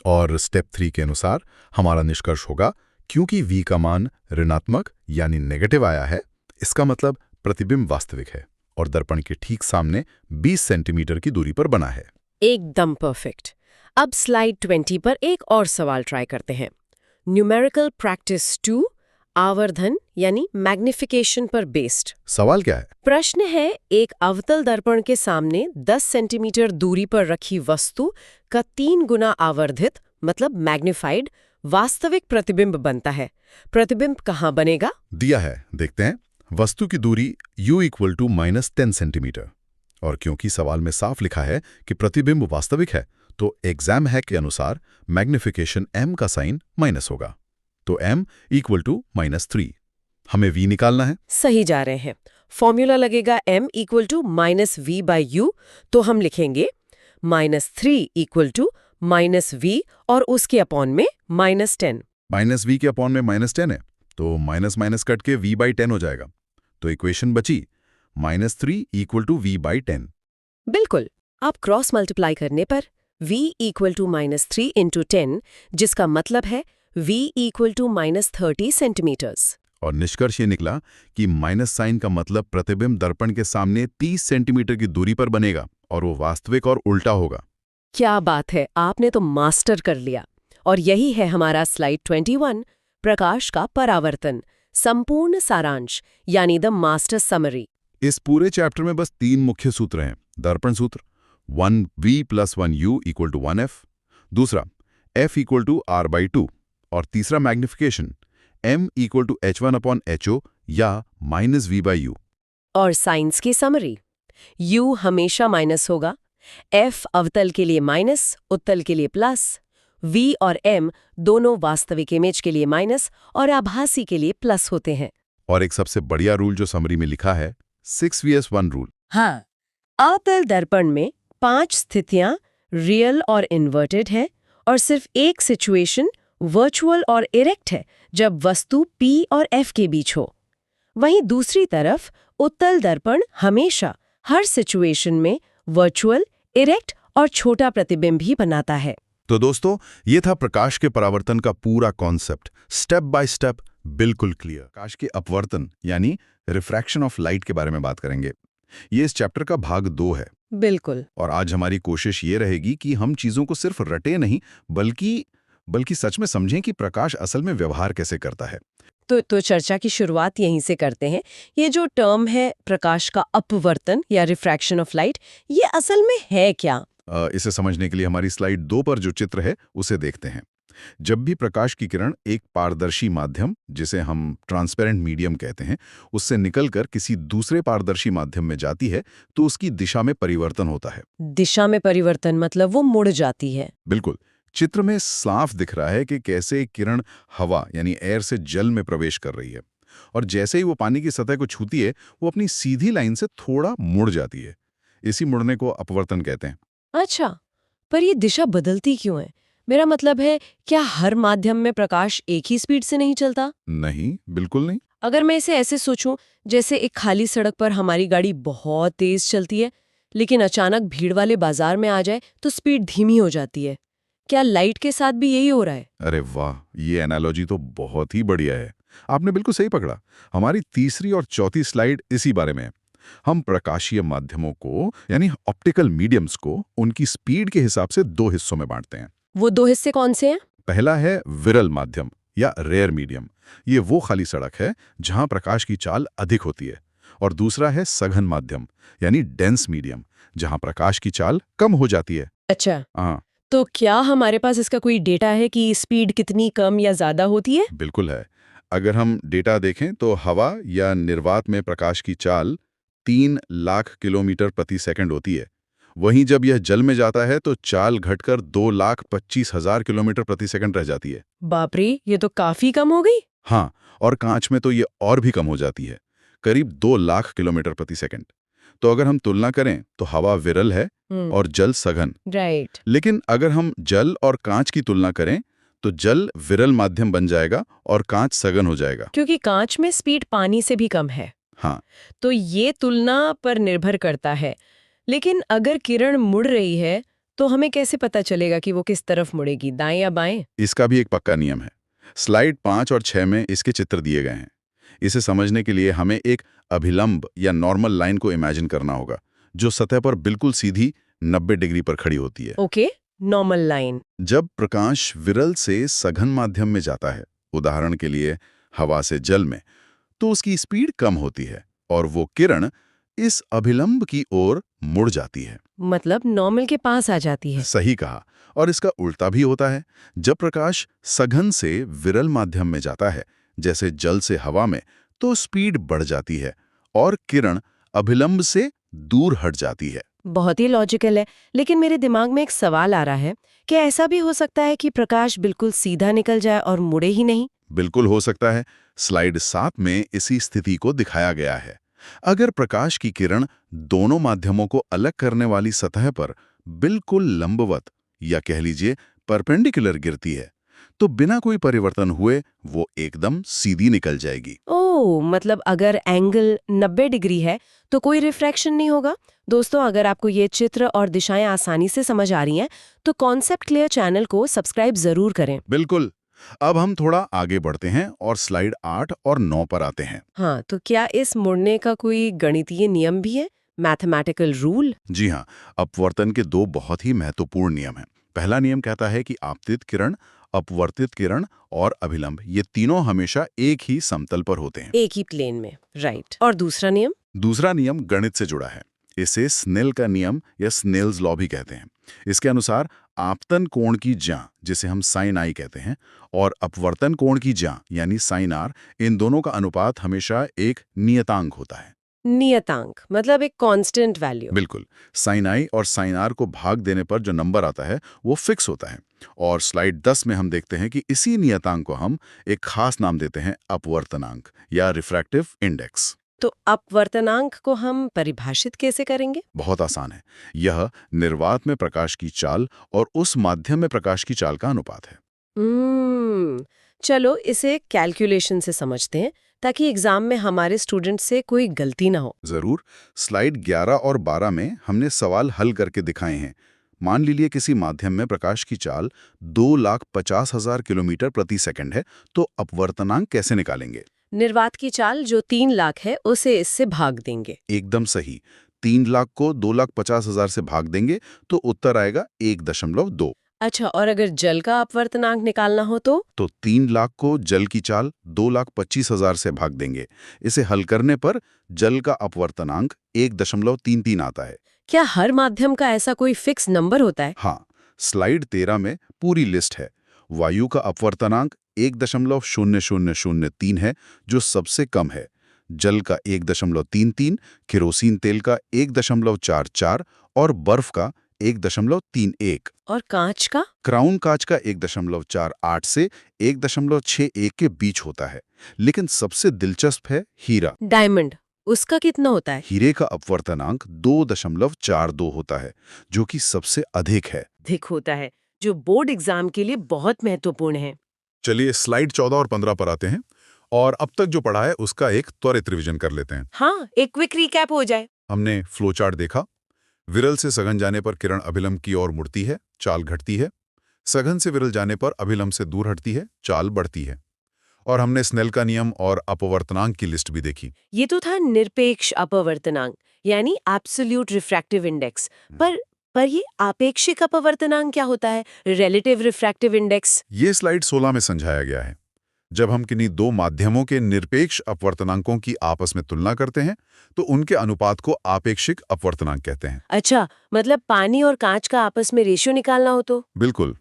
और स्टेप 3 के अनुसार हमारा निष्कर्ष होगा, क्योंकि V का मान ऋणात्मक यानी नेगेटिव आया है, इसका मतलब प्रतिबिंब वास्तविक है और दर्पण के ठीक सामने 20 सेंटीमीटर की दूरी पर बना है। एकदम परफेक्ट। अब स्लाइड 20 पर एक और सवाल ट्राई करते हैं। न्यूमेरिकल प्रैक्टिस 2 आवर्धन यानी मैग्निफिकेशन पर बेस्ड। सवाल क्या है? प्रश्न है एक अवतल दर्पण के सामने 10 सेंटीमीटर दूरी पर रखी वस्तु का 3 गुना आवर्धित मतलब मैग्निफाइड वास्तविक प्रतिबिंब बनता है। प्रतिबिंब कहाँ बनेगा? दिया है, देखते हैं। वस्तु की दूरी U = -10 सेंटीमीटर और क्योंकि सवाल में साफ लिखा है कि प्रतिबिंब वास्तविक है, तो एग्जाम हैक के अनुसार मैग्निफिकेशन M का साइन माइनस होगा, तो M = -3। हमें V निकालना है। सही जा रहे हैं। फॉर्मूला लगेगा M = -V/U, तो हम लिखेंगे -3 = -V और उसके अपॉन में -10। -V के अपॉन में -10 है, तो माइनस कट के V/10 हो जाएगा। तो इक्वेशन बची -3 = V/10। बिल्कुल। आप क्रॉस मल्टीप्लाई करने पर v इक्वल टू -3 इंटू 10, जिसका मतलब है v इक्वल टू -30 सेंटीमीटर्स। और निष्कर्ष ये निकला कि माइनस साइन का मतलब प्रतिबिंब दर्पण के सामने 30 सेंटीमीटर की दूरी पर बनेगा और वो वास्तविक और उल्टा होगा। क्या बात है, आपने तो मास्टर कर लिया। और यही है हमारा स्लाइड 21, प्रकाश का परावर्तन, संपूर्ण सारांश, यानी द मास्टर समरी। इस पूरे चैप्टर में बस 3 मुख्य सूत्र हैं। दर्पण सूत्र 1v + 1u = 1f, दूसरा f = r/2 और तीसरा मैग्निफिकेशन m = h1/ho या -v/u। और साइंस की समरी, u हमेशा माइनस होगा, f अवतल के लिए माइनस, उत्तल के लिए प्लस, v और m दोनों वास्तविक इमेज के लिए माइनस और आभासी के लिए प्लस होते हैं। और एक सबसे बढ़िया रूल जो समरी में लिखा है, 6vs1 रूल। हाँ, अवतल दर्पण में 5 स्थितियां रियल और इन्वर्टेड है और सिर्फ एक सिचुएशन वर्चुअल और इरेक्ट है, जब वस्तु P और F के बीच हो। वहीं दूसरी तरफ उत्तल दर्पण हमेशा हर सिचुएशन में वर्चुअल, इरेक्ट और छोटा प्रतिबिंब ही बनाता है। तो दोस्तों, ये था प्रकाश के परावर्तन का पूरा कॉन्सेप्ट, स्टेप बाय स्टेप, बिल्कुल क्लियर। प्रकाश के अपवर्तन यानी रिफ्रैक्शन ऑफ लाइट के बारे में बात करेंगे। ये इस चैप्टर का भाग 2 है। बिल्कुल। और आज हमारी कोशिश ये रहेगी कि हम चीजों को सिर्फ रटे नहीं, बल्कि सच में समझें कि प्रकाश असल में व्यवहार कैसे करता है। तो चर्चा की शुरुआत यहीं से करते हैं। ये जो टर्म है प्रकाश का अपवर्तन या रिफ्रैक्शन ऑफ लाइट, ये असल में है क्या? इसे समझने के लिए हमारी स्लाइड 2 पर जो चित्र है उसे देखते हैं। जब भी प्रकाश की किरण एक पारदर्शी माध्यम, जिसे हम ट्रांसपेरेंट मीडियम कहते हैं, उससे निकलकर किसी दूसरे पारदर्शी माध्यम में जाती है तो उसकी दिशा में परिवर्तन होता है। दिशा में परिवर्तन मतलब वो मुड़ जाती है। बिल्कुल। चित्र में साफ दिख रहा है कि कैसे एक किरण हवा यानी एयर से जल में प्रवेश कर रही है और जैसे ही वो पानी की सतह को छूती है वो अपनी सीधी लाइन से थोड़ा मुड़ जाती है। इसी मुड़ने को अपवर्तन कहते हैं। अच्छा, पर ये दिशा बदलती क्यों है? मेरा मतलब है, क्या हर माध्यम में प्रकाश एक ही स्पीड से नहीं चलता? नहीं, बिल्कुल नहीं। अगर मैं इसे ऐसे सोचूं, जैसे एक खाली सड़क पर हमारी गाड़ी बहुत तेज चलती है, लेकिन अचानक भीड़ वाले बाजार में आ जाए तो स्पीड धीमी हो जाती है। क्या लाइट के साथ भी यही हो रहा है? अरे वाह, ये एनालॉजी तो बहुत ही बढ़िया है। आपने बिल्कुल सही पकड़ा। हमारी तीसरी और चौथी स्लाइड इसी बारे में है। हम प्रकाशीय माध्यमों को यानी ऑप्टिकल मीडियम्स को उनकी स्पीड के हिसाब से 2 हिस्सों में बांटते हैं। वो 2 हिस्से कौन से हैं? पहला है विरल माध्यम या रेयर मीडियम। ये वो खाली सड़क है जहां प्रकाश की चाल अधिक होती है। और दूसरा है सघन माध्यम यानी डेंस मीडियम, जहां प्रकाश की चाल कम हो जाती है। अच्छा, हाँ, तो क्या हमारे पास इसका कोई डेटा है कि स्पीड कितनी कम या ज्यादा होती है? बिल्कुल है। अगर हम डेटा देखें तो हवा या निर्वात में प्रकाश की चाल 3 लाख किलोमीटर प्रति सेकंड होती है। वहीं जब यह जल में जाता है तो चाल घटकर 2,25,000 किलोमीटर प्रति सेकंड रह जाती है। बाप रे, ये तो काफी कम हो गई। हाँ, और कांच में तो ये और भी कम हो जाती है, करीब 2 लाख किलोमीटर प्रति सेकंड। तो अगर हम तुलना करें तो हवा विरल है और जल सघन। राइट। लेकिन अगर हम जल और कांच की तुलना करें तो जल विरल माध्यम बन जाएगा और कांच सघन हो जाएगा। क्योंकि कांच में स्पीड पानी से भी कम है। हाँ, तो ये तुलना पर निर्भर करता है। लेकिन अगर किरण मुड़ रही है तो हमें कैसे पता चलेगा कि वो किस तरफ मुड़ेगी, दाएं या बाएं? इसका भी एक पक्का नियम है। स्लाइड 5 और 6 में इसके चित्र दिए गए हैं। इसे समझने के लिए हमें एक अभिलंब या नॉर्मल लाइन को इमेजिन करना होगा, जो सतह पर बिल्कुल सीधी 90 डिग्री पर खड़ी होती है। Okay, normal line. जब प्रकाश विरल से सघन माध्यम में जाता है, उदाहरण के लिए हवा से जल में, तो उसकी स्पीड कम होती है और वो किरण इस अभिलंब की ओर मुड़ जाती है। मतलब नॉर्मल के पास आ जाती है। सही कहा। और इसका उल्टा भी होता है। जब प्रकाश सघन से विरल माध्यम में जाता है, जैसे जल से हवा में, तो स्पीड बढ़ जाती है और किरण अभिलंब से दूर हट जाती है। बहुत ही लॉजिकल है। लेकिन मेरे दिमाग में एक सवाल आ रहा है, क्या ऐसा भी हो सकता है कि प्रकाश बिल्कुल सीधा निकल जाए और मुड़े ही नहीं? बिल्कुल हो सकता है। स्लाइड 7 में इसी स्थिति को दिखाया गया है। अगर प्रकाश की किरण दोनों माध्यमों को अलग करने वाली सतह पर बिल्कुल लंबवत या कह लीजिए परपेंडिकुलर गिरती है, तो बिना कोई परिवर्तन हुए वो एकदम सीधी निकल जाएगी। ओह, मतलब अगर एंगल 90 डिग्री है तो कोई रिफ्रैक्शन नहीं होगा। दोस्तों, अगर आपको ये चित्र और दिशाएं आसानी से समझ आ रही हैं तो कॉन्सेप्ट क्लियर चैनल को सब्सक्राइब जरूर करें। बिल्कुल। अब हम थोड़ा आगे बढ़ते हैं और स्लाइड 8 और 9 पर आते हैं। हाँ, तो क्या इस मुड़ने का कोई गणितीय नियम भी है, मैथमेटिकल रूल? जी हाँ, अपवर्तन के दो बहुत ही महत्वपूर्ण नियम हैं। पहला नियम कहता है कि आपतित किरण, अपवर्तित किरण और अभिलंब ये तीनों हमेशा एक ही समतल पर होते हैं। एक ही प्लेन में, राइट। और दूसरा नियम? दूसरा नियम गणित से जुड़ा है। इसे स्नेल का नियम या स्नेल्स लॉ भी कहते हैं। इसके अनुसार आपतन कोण की ज्या, जिसे हम साइन आई कहते हैं, और अपवर्तन कोण की ज्या यानी साइन आर, इन दोनों का अनुपात हमेशा एक नियतांक होता है। नियतांक मतलब एक कांस्टेंट वैल्यू। बिल्कुल। साइन आई और साइन आर को भाग देने पर जो नंबर आता है वो फिक्स होता है। और स्लाइड 10 में हम देखते हैं कि इसी नियतांक को हम एक खास नाम देते हैं अपवर्तनांक या रिफ्रैक्टिव इंडेक्स। तो अपवर्तनांक को हम परिभाषित कैसे करेंगे? बहुत आसान है। यह निर्वात में प्रकाश की चाल और उस माध्यम में प्रकाश की चाल का अनुपात है। चलो इसे कैलकुलेशन से समझते हैं ताकि एग्जाम में हमारे स्टूडेंट से कोई गलती ना हो। जरूर। स्लाइड 11 और 12 में हमने सवाल हल करके दिखाए हैं। मान लीजिए किसी माध्यम में प्रकाश की चाल 2,50,000 किलोमीटर प्रति सेकंड है, तो अपवर्तनांक कैसे निकालेंगे? निर्वात की चाल जो 3 लाख है उसे इससे भाग देंगे। एकदम सही। 3 लाख को 2,50,000 से भाग देंगे तो उत्तर आएगा 1.2। अच्छा, और अगर जल का अपवर्तनांक निकालना हो तो 3 लाख को जल की चाल 2,25,000 से भाग देंगे। इसे हल करने पर जल का अपवर्तनांक 1.33 आता है। क्या हर माध्यम का ऐसा कोई फिक्स नंबर होता है? हाँ, स्लाइड 13 में पूरी लिस्ट है। वायु का अपवर्तनांक 1.0003 है, जो सबसे कम है। जल का 1.33, केरोसिन तेल का 1.44 और बर्फ का 1.31। और कांच का? क्राउन कांच का 1.48 से 1.61 के बीच होता है। लेकिन सबसे दिलचस्प है हीरा। डायमंड, उसका कितना होता है? हीरे का अपवर्तनांक 2.42 होता है, जो कि सबसे अधिक है। अधिक होता है, जो बोर्ड एग्जाम के लिए बहुत महत्वपूर्ण है। चलिए स्लाइड 14 और 15 पर आते हैं और अब तक जो पढ़ा है उसका एक त्वरित रिवीजन कर लेते हैं। हाँ, एक क्विक रिकैप हो जाए। हमने फ्लो चार्ट देखा। विरल से सघन जाने पर किरण अभिलंब की ओर मुड़ती है, चाल घटती है। सघन से विरल जाने पर अभिलंब से दूर हटती है, चाल बढ़ती है। और हमने स्नेल का नियम और अपवर्तनांक की लिस्ट भी देखी। ये तो था निरपेक्ष अपवर्तनांक यानी एब्सोल्यूट रिफ्रैक्टिव इंडेक्स। पर ये आपेक्षिक अपवर्तनांक क्या होता है, रिलेटिव रिफ्रैक्टिव इंडेक्स? ये स्लाइड 16 में समझाया गया है। जब हम किन्हीं दो माध्यमों के निरपेक्ष अपवर्तनांकों की आपस में तुलना करते हैं तो उनके अनुपात को आपेक्षिक अपवर्तनांक कहते हैं। अच्छा, मतलब पानी और कांच का आपस में रेशियो निकालना हो तो? बिल्कुल।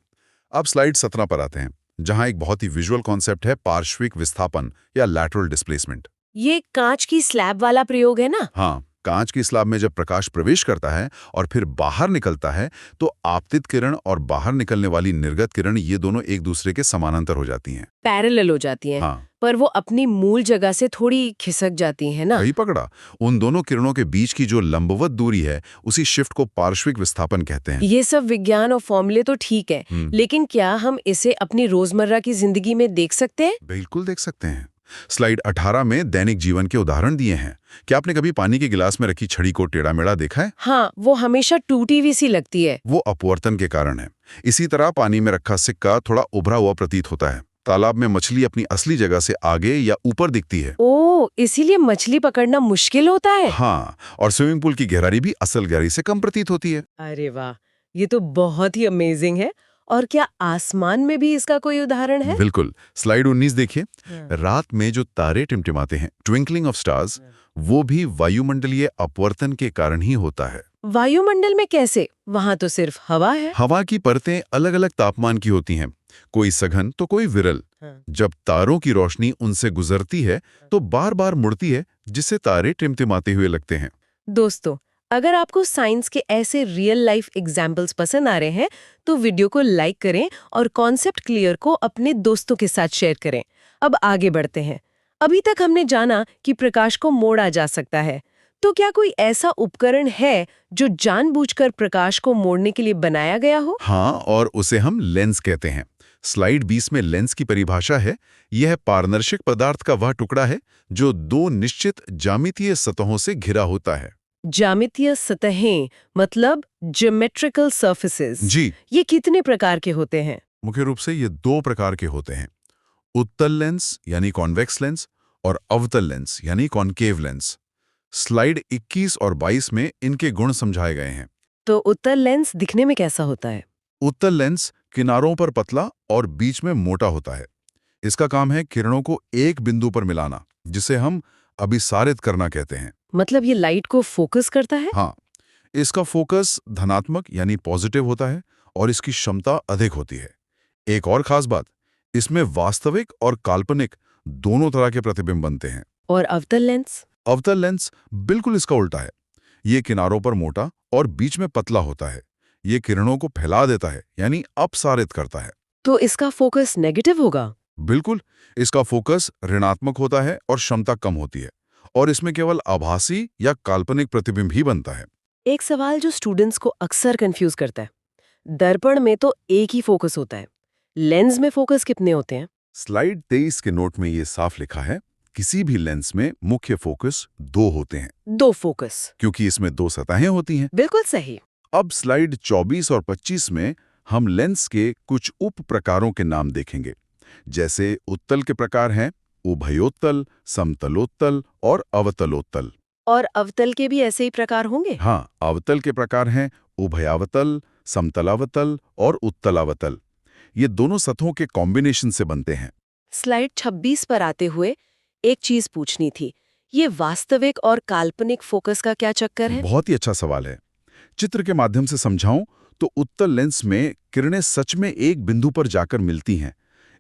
अब स्लाइड 17 पर आते हैं, जहां एक बहुत ही विजुअल कॉन्सेप्ट है पार्श्विक विस्थापन या लैटरल डिस्प्लेसमेंट। ये कांच की स्लैब वाला प्रयोग है ना? हाँ, कांच की स्लैब में जब प्रकाश प्रवेश करता है और फिर बाहर निकलता है तो आपतित किरण और बाहर निकलने वाली निर्गत किरण ये दोनों एक दूसरे के समानांतर हो जाती हैं। पैरेलल हो जाती हैं। हाँ, पर वो अपनी मूल जगह से थोड़ी खिसक जाती हैं ना? सही पकड़ा। उन दोनों किरणों के बीच की जो लंबवत दूरी है उसी शिफ्ट को पार्श्विक विस्थापन कहते हैं। ये सब विज्ञान और फॉर्मूले तो ठीक है, लेकिन क्या हम इसे अपनी रोजमर्रा की जिंदगी में देख सकते हैं? बिल्कुल देख सकते हैं। स्लाइड 18 में दैनिक जीवन के उदाहरण दिए हैं। क्या आपने कभी पानी के गिलास में रखी छड़ी को टेढ़ा मेढ़ा देखा है? हाँ, वो हमेशा टूटी हुई सी लगती है। वो अपवर्तन के कारण है। इसी तरह पानी में रखा सिक्का थोड़ा उभरा हुआ प्रतीत होता है। तालाब में मछली अपनी असली जगह से आगे या ऊपर दिखती है। ओह, इसीलिए मछली पकड़ना मुश्किल होता है। हाँ, और स्विमिंग पूल की गहराई भी असल गहराई से कम प्रतीत होती है। अरे वाह, ये तो बहुत ही अमेजिंग है। और क्या आसमान में भी इसका कोई उदाहरण है? बिल्कुल। स्लाइड 19 देखिए। रात में जो तारे टिमटिमाते हैं, ट्विंकलिंग ऑफ स्टार्स, वो भी वायुमंडलीय अपवर्तन के कारण ही होता है। वायुमंडल में कैसे? वहां तो सिर्फ हवा है। हवा की परतें अलग अलग तापमान की होती हैं, कोई सघन तो कोई विरल। जब तारों की रोशनी उनसे गुजरती है तो बार बार मुड़ती है, जिससे तारे टिमटिमाते हुए लगते हैं। दोस्तों, अगर आपको साइंस के ऐसे रियल लाइफ एग्जाम्पल्स पसंद आ रहे हैं तो वीडियो को लाइक करें और कॉन्सेप्ट क्लियर को अपने दोस्तों के साथ शेयर करें। अब आगे बढ़ते हैं। अभी तक हमने जाना कि प्रकाश को मोड़ा जा सकता है, तो क्या कोई ऐसा उपकरण है जो जानबूझकर प्रकाश को मोड़ने के लिए बनाया गया हो? हाँ, और उसे हम लेंस कहते हैं। स्लाइड 20 में लेंस की परिभाषा है, यह पारदर्शक पदार्थ का वह टुकड़ा है जो दो निश्चित ज्यामितीय सतहों से घिरा होता है। ज्यामितीय सतहें मतलब ज्योमेट्रिकल सर्फेसेस। जी, ये कितने प्रकार के होते हैं? मुख्य रूप से ये दो प्रकार के होते हैं, उत्तल लेंस यानी कॉन्वेक्स लेंस और अवतल लेंस यानी कॉन्केव लेंस। स्लाइड 21 और 22 में इनके गुण समझाए गए हैं। तो उत्तल लेंस दिखने में कैसा होता है? उत्तल लेंस किनारों पर पतला और बीच में मोटा होता है। इसका काम है किरणों को एक बिंदु पर मिलाना, जिसे हम अभिसारित करना कहते हैं। मतलब ये लाइट को फोकस करता है? हाँ, इसका फोकस धनात्मक यानी पॉजिटिव होता है और इसकी क्षमता अधिक होती है। एक और खास बात, इसमें वास्तविक और काल्पनिक दोनों तरह के प्रतिबिंब बनते हैं। और अवतल लेंस? अवतल लेंस बिल्कुल इसका उल्टा है। ये किनारों पर मोटा और बीच में पतला होता है। ये किरणों को फैला देता है यानी अपसारित करता है। तो इसका फोकस नेगेटिव होगा? बिल्कुल, इसका फोकस ऋणात्मक होता है और क्षमता कम होती है, और इसमें केवल आभासी या काल्पनिक प्रतिबिंब ही बनता है। एक सवाल जो स्टूडेंट्स को अक्सर कंफ्यूज करता है, दर्पण में तो एक ही फोकस होता है, लेंस में फोकस कितने होते हैं? स्लाइड 23 के नोट में ये साफ लिखा है, किसी भी लेंस में मुख्य फोकस दो होते हैं, दो फोकस। क्योंकि इसमें दो सतहें होती हैं। बिल्कुल सही। अब स्लाइड 24 और 25 में हम लेंस के कुछ उप प्रकारों के नाम देखेंगे। जैसे उत्तल के प्रकार हैं उभयोत्तल, समतलोत्तल और अवतलोत्तल। और अवतल के भी ऐसे ही प्रकार होंगे? हाँ, अवतल के प्रकार हैं उभयावतल, समतलावतल और उत्तलावतल। ये दोनों सतहों के कॉम्बिनेशन से बनते हैं। स्लाइड 26 पर आते हुए एक चीज पूछनी थी, ये वास्तविक और काल्पनिक फोकस का क्या चक्कर है? बहुत ही अच्छा सवाल है। चित्र के माध्यम से समझाऊं तो उत्तल लेंस में किरणें सच में एक बिंदु पर जाकर मिलती हैं,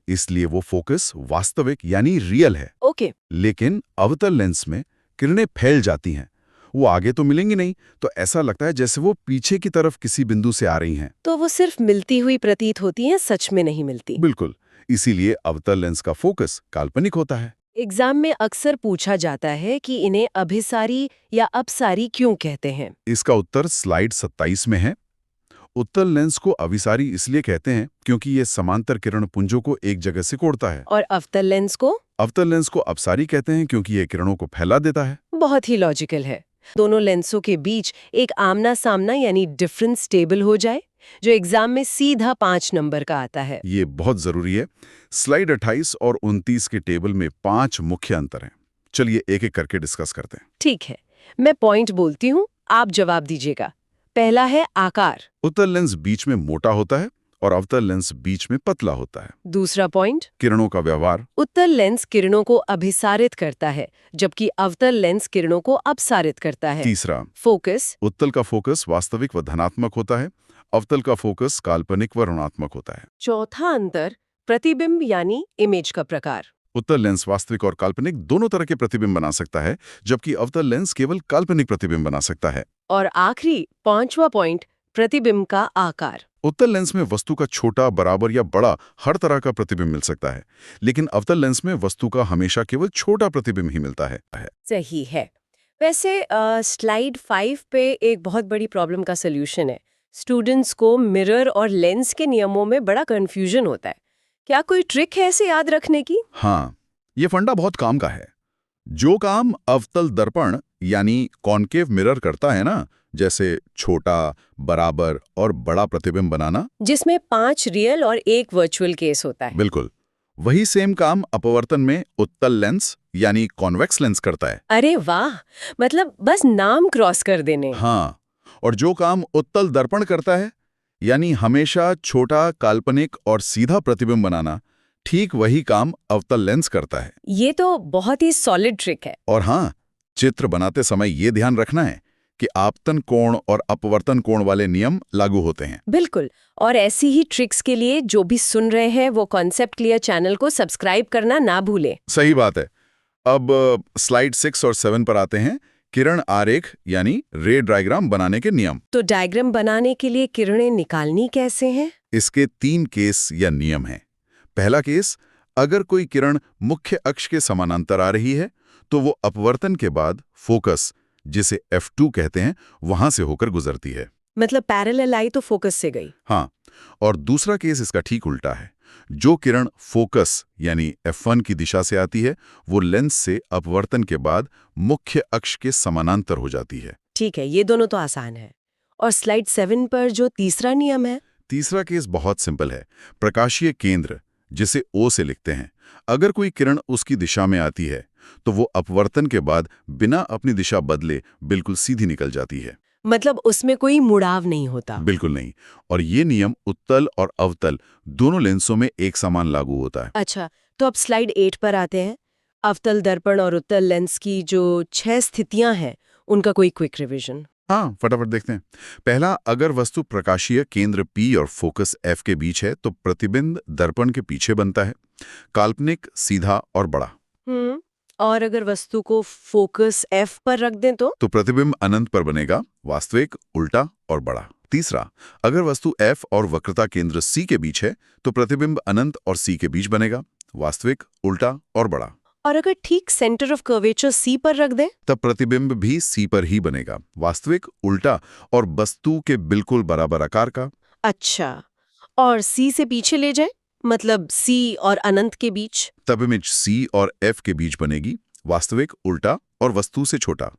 इसलिए वो फोकस वास्तविक यानी रियल है। ओके। लेकिन अवतल लेंस में किरणें फैल जाती हैं, वो आगे तो मिलेंगी नहीं, तो ऐसा लगता है जैसे वो पीछे की तरफ किसी बिंदु से आ रही हैं। तो वो सिर्फ मिलती हुई प्रतीत होती हैं, सच में नहीं मिलती। बिल्कुल, इसीलिए अवतल लेंस का फोकस काल्पनिक होता है। एग्जाम में अक्सर पूछा जाता है कि इन्हें अभिसारी या अपसारी क्यों कहते हैं? इसका उत्तर स्लाइड 27 में है। उत्तल लेंस को अभिसारी इसलिए कहते हैं क्योंकि ये समांतर किरण पुंजों को एक जगह से कोड़ता है। और अवतल लेंस को? अवतल लेंस को अपसारी कहते हैं क्योंकि ये किरणों को फैला देता है। बहुत ही लॉजिकल है। दोनों लेंसों के बीच एक आमना सामना यानी डिफरेंस टेबल हो जाए, जो एग्जाम में सीधा 5 नंबर का आता है। ये बहुत जरूरी है। स्लाइड 28 और 29 के टेबल में 5 मुख्य अंतर हैं। चलिए एक एक करके डिस्कस करते हैं। ठीक है, मैं पॉइंट बोलती हूँ, आप जवाब दीजिएगा। पहला है आकार। उत्तल लेंस बीच में मोटा होता है और अवतल लेंस बीच में पतला होता है। दूसरा पॉइंट, किरणों का व्यवहार। उत्तल लेंस किरणों को अभिसारित करता है, जबकि अवतल लेंस किरणों को अपसारित करता है। तीसरा, फोकस। उत्तल का फोकस वास्तविक व धनात्मक होता है, अवतल का फोकस काल्पनिक व ऋणात्मक होता है। चौथा अंतर, प्रतिबिंब यानी इमेज का प्रकार। उत्तल लेंस वास्तविक और काल्पनिक दोनों तरह के प्रतिबिंब बना सकता है, जबकि अवतल लेंस केवल काल्पनिक प्रतिबिंब बना सकता है। और आखिरी 5वां पॉइंट, प्रतिबिंब का आकार। उत्तल लेंस में वस्तु का छोटा, बराबर या बड़ा हर तरह का प्रतिबिंब मिल सकता है, लेकिन अवतल लेंस में वस्तु का हमेशा केवल छोटा प्रतिबिंब ही मिलता है। सही है। वैसे स्लाइड 5 पे एक बहुत बड़ी प्रॉब्लम का सलूशन है। स्टूडेंट्स को मिरर और लेंस के नियमों में बड़ा कंफ्यूजन होता है। क्या कोई ट्रिक है ऐसे याद रखने की? हाँ, ये फंडा बहुत काम का है। जो काम अवतल दर्पण यानी कॉन्केव मिरर करता है ना, जैसे छोटा, बराबर और बड़ा प्रतिबिंब बनाना, जिसमें 5 रियल और 1 वर्चुअल केस होता है। बिल्कुल वही सेम काम अपवर्तन में उत्तल लेंस यानी कॉन्वेक्स लेंस करता है। अरे वाह, मतलब बस नाम क्रॉस कर देने। हाँ, और जो काम उत्तल दर्पण करता है, यानी हमेशा छोटा, काल्पनिक और सीधा प्रतिबिंब बनाना, ठीक वही काम अवतल लेंस करता है। ये तो बहुत ही सॉलिड ट्रिक है। और हाँ, चित्र बनाते समय ये ध्यान रखना है कि आपतन कोण और अपवर्तन कोण वाले नियम लागू होते हैं। बिल्कुल। और ऐसी ही ट्रिक्स के लिए जो भी सुन रहे हैं वो कॉन्सेप्ट क्लियर चैनल को सब्सक्राइब करना ना भूलें। सही बात है। अब स्लाइड 6 और 7 पर आते हैं, किरण आरेख यानी रे डायग्राम बनाने के नियम। तो डायग्राम बनाने के लिए किरणें निकालनी कैसे हैं? इसके 3 केस या नियम हैं। पहला केस, अगर कोई किरण मुख्य अक्ष के समानांतर आ रही है तो वो अपवर्तन के बाद फोकस, जिसे F2 कहते हैं, वहां से होकर गुजरती है। मतलब पैरेलल आई तो फोकस से गई। हाँ, और दूसरा केस इसका ठीक उल्टा है। जो किरण फोकस यानी F1 की दिशा से आती है वो लेंस से अपवर्तन के बाद मुख्य अक्ष के समानांतर हो जाती है। ठीक है, ये दोनों तो आसान है। और स्लाइड 7 पर जो तीसरा नियम है। तीसरा केस बहुत सिंपल है। प्रकाशीय केंद्र, जिसे O से लिखते हैं, अगर कोई किरण उसकी दिशा में आती है तो वो अपवर्तन के बाद बिना अपनी दिशा बदले बिल्कुल सीधी निकल जाती है। मतलब उसमें कोई मुड़ाव नहीं होता। बिल्कुल नहीं। और ये नियम उत्तल और अवतल दोनों लेंसों में एक समान लागू होता है। अच्छा, तो अब स्लाइड 8 पर आते हैं। अवतल दर्पण और उत्तल लेंस की जो 6 स्थितियां हैं, उनका कोई क्विक रिवीजन। हाँ, फटाफट देखते हैं। पहला, अगर वस्तु प्रकाशीय केंद्र P और फोकस F के बीच है तो प्रतिबिंब दर्पण के पीछे बनता है, काल्पनिक, सीधा और बड़ा। और अगर वस्तु को फोकस F पर रख दें तो प्रतिबिंब अनंत पर बनेगा, वास्तविक, उल्टा और बड़ा। तीसरा, अगर वस्तु F और वक्रता केंद्र C के बीच है तो प्रतिबिंब अनंत और C के बीच बनेगा, वास्तविक, उल्टा और बड़ा। और अगर ठीक सेंटर ऑफ कर्वेचर C पर रख दें तब प्रतिबिंब भी C पर ही बनेगा, वास्तविक, उल्टा और वस्तु के बिल्कुल बराबर आकार का। अच्छा, और C से पीछे ले जाए, मतलब C और अनंत के बीच। तब इमेज C और F के बीच बनेगी, वास्तविक, उल्टा और वस्तु से छोटा।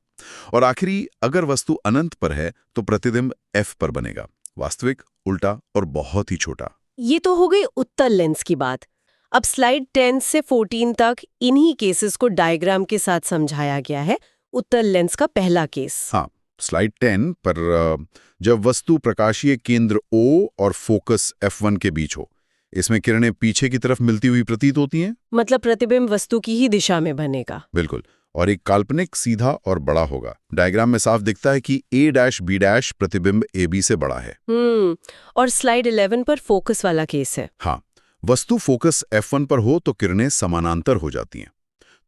और आखिरी, अगर वस्तु अनंत पर है तो प्रतिबिंब F पर बनेगा, वास्तविक, उल्टा और बहुत ही छोटा। ये तो हो गई उत्तल लेंस की बात। अब स्लाइड 10 से 14 तक इन्हीं केसेस को डायग्राम के साथ समझाया गया है। उत्तल लेंस का पहला केस। हाँ, स्लाइड 10 पर जब वस्तु प्रकाशीय केंद्र O और फोकस F1 के बीच हो, इसमें किरणें पीछे की तरफ मिलती हुई प्रतीत होती हैं। मतलब प्रतिबिंब वस्तु की ही दिशा में बनेगा। बिल्कुल। और एक काल्पनिक, सीधा और बड़ा होगा। डायग्राम में साफ दिखता है कि A-B' प्रतिबिंब AB से बड़ा है। और स्लाइड 11 पर फोकस वाला केस है। हाँ, वस्तु फोकस F1 पर हो तो किरणें समानांतर हो जाती हैं,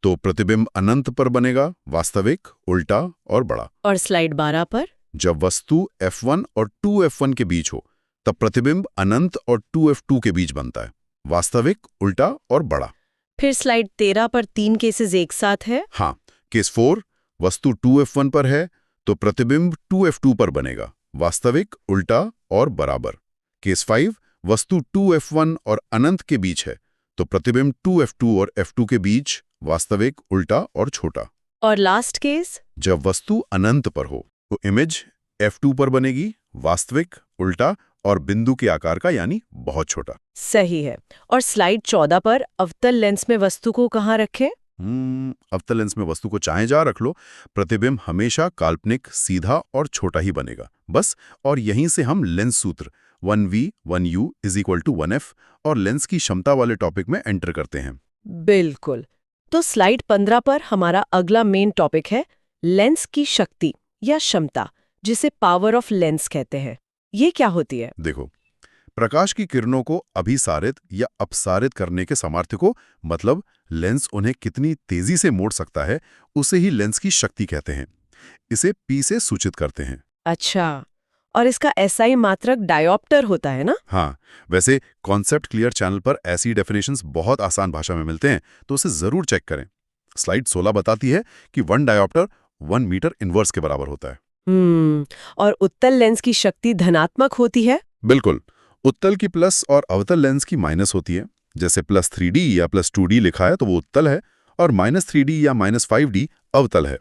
तो प्रतिबिंब अनंत पर बनेगा, वास्तविक, उल्टा और बड़ा। और स्लाइड 12 पर जब वस्तु F1 और 2F1 के बीच हो तब प्रतिबिंब अनंत और 2F2 के बीच बनता है, वास्तविक, उल्टा और बड़ा। फिर स्लाइड 13 पर 3 केसेस एक साथ है। हाँ, केस 4, वस्तु 2F1 पर है तो प्रतिबिंब 2F2 पर बनेगा, वास्तविक, उल्टा और बराबर। केस 5, वस्तु 2F1 और अनंत के बीच है तो प्रतिबिंब 2F2 और F2 के बीच, वास्तविक, उल्टा और छोटा। और लास्ट केस, जब वस्तु अनंत पर हो तो इमेज F2 पर बनेगी, वास्तविक, उल्टा और बिंदु के आकार का, यानी बहुत छोटा। सही है। और स्लाइड 14 पर अवतल लेंस में वस्तु को कहाँ रखें? अवतल लेंस में वस्तु को चाहे जहाँ रख लो, प्रतिबिंब हमेशा काल्पनिक, सीधा और छोटा ही बनेगा, बस। और यहीं से हम लेंस सूत्र 1v 1u = 1f और लेंस की क्षमता वाले टॉपिक में एंटर करते हैं। बिल्कुल। तो स्लाइड 15 पर हमारा अगला मेन टॉपिक है लेंस की शक्ति या क्षमता, जिसे पावर ऑफ लेंस कहते हैं। ये क्या होती है? देखो, प्रकाश की किरणों को अभिसारित या अपसारित करने के सामर्थ्य को, मतलब लेंस उन्हें कितनी तेजी से मोड़ सकता है, उसे ही लेंस की शक्ति कहते हैं। इसे P से सूचित करते हैं। अच्छा, और इसका SI मात्रक डायोप्टर होता है ना? हाँ, वैसे कॉन्सेप्ट क्लियर चैनल पर ऐसी डेफिनेशंस बहुत आसान भाषा में मिलते हैं, तो उसे जरूर चेक करें। स्लाइड 16 बताती है कि 1 डायोप्टर 1 मीटर इनवर्स के बराबर होता है। और उत्तल लेंस की शक्ति धनात्मक होती है? बिल्कुल। उत्तल की प्लस और अवतल लेंस की माइनस होती है। जैसे +3D या +2D लिखा है तो वो उत्तल है, और -3D या -5D अवतल है।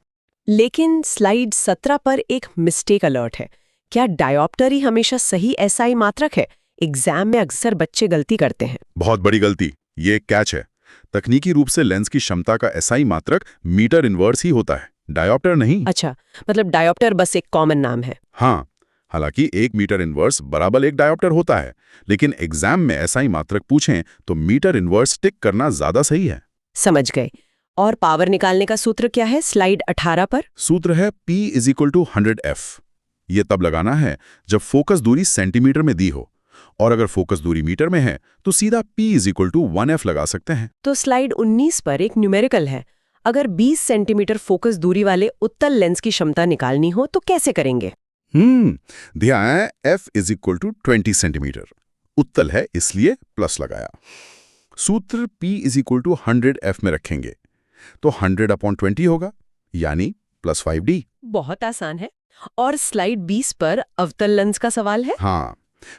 लेकिन स्लाइड 17 पर एक मिस्टेक अलर्ट है। क्या डायोप्टर ही हमेशा सही SI मात्रक है? एग्जाम में अक्सर बच्चे गलती करते हैं। बहुत बड़ी गलती। ये एक कैच है। तकनीकी रूप से लेंस की क्षमता का SI मात्रक मीटर इनवर्स ही होता है, डायोप्टर नहीं। अच्छा, मतलब डायोप्टर बस एक कॉमन नाम है। हाँ, हालांकि 1 मीटर इनवर्स बराबर 1 डायोप्टर होता है, लेकिन एग्जाम में SI मात्रक पूछें तो मीटर इनवर्स टिक करना ज्यादा सही है। समझ गए। और पावर निकालने का सूत्र क्या है स्लाइड 18 पर? सूत्र है P = 100F। ये तब लगाना है जब फोकस दूरी सेंटीमीटर में दी हो, और अगर फोकस दूरी मीटर में है तो सीधा P = 1F लगा सकते हैं। तो स्लाइड 19 पर एक न्यूमेरिकल है। अगर 20 सेंटीमीटर फोकस दूरी वाले उत्तल लेंस की क्षमता निकालनी हो तो कैसे करेंगे? ध्यान है, F = 20 सेंटीमीटर। उत्तल है इसलिए प्लस लगाया। सूत्र P = 100F में रखेंगे तो 100/20 होगा, यानी +5D। बहुत आसान है। और स्लाइड 20 पर अवतल लेंस का सवाल है। हाँ,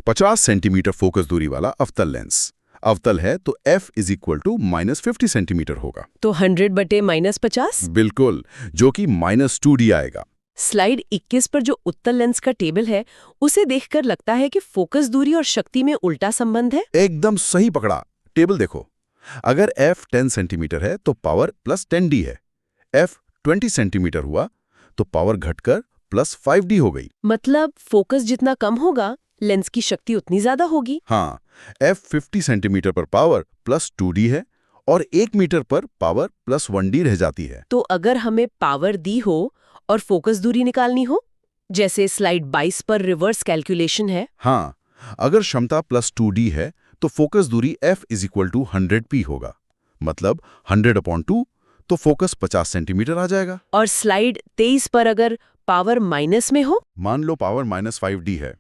50 सेंटीमीटर फोकस दूरी वाला अवतल लेंस। अवतल है तो f is equal to -50 centimetre होगा। तो 100/-50? बिल्कुल, जो कि -2d आएगा। स्लाइड 21 पर जो उत्तल लेंस का टेबल है उसे देखकर लगता है कि फोकस दूरी और शक्ति में उल्टा संबंध है। एकदम सही पकड़ा। टेबल देखो, अगर f 10 सेंटीमीटर है तो पावर +10d है। f 20 सेंटीमीटर हुआ तो पावर घटकर +5d हो गई। मतलब फोकस जितना कम होगा लेंस की शक्ति उतनी ज्यादा होगी। हाँ, f 50 सेंटीमीटर पर पावर +2d है और 1 मीटर पर पावर +1d रह जाती है। तो अगर हमें पावर दी हो और फोकस दूरी निकालनी हो, जैसे स्लाइड 22 पर रिवर्स कैलकुलेशन है। हाँ, अगर क्षमता +2d है तो फोकस दूरी f is equal to 100p होगा। मतलब 100/2 तो फोकस 50 सेंटीमीटर आ जाएगा। और स्लाइड 23 पर अगर पावर माइनस में हो, मान लो पावर -5d है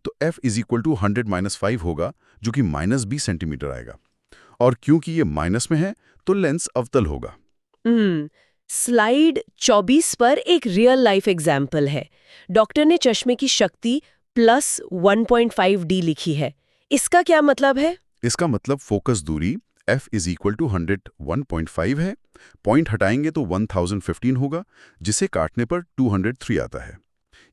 तो f इज इक्वल टू 100-5 होगा, जो कि -20 सेंटीमीटर आएगा। और क्योंकि ये माइनस में है तो लेंस अवतल होगा। स्लाइड 24 पर एक रियल लाइफ एग्जाम्पल है। डॉक्टर ने चश्मे की शक्ति +1.5d लिखी है। इसका क्या मतलब है? इसका मतलब फोकस दूरी f इज इक्वल टू 101.5 है। पॉइंट हटाएंगे तो 1015 होगा, जिसे काटने पर 203 आता है,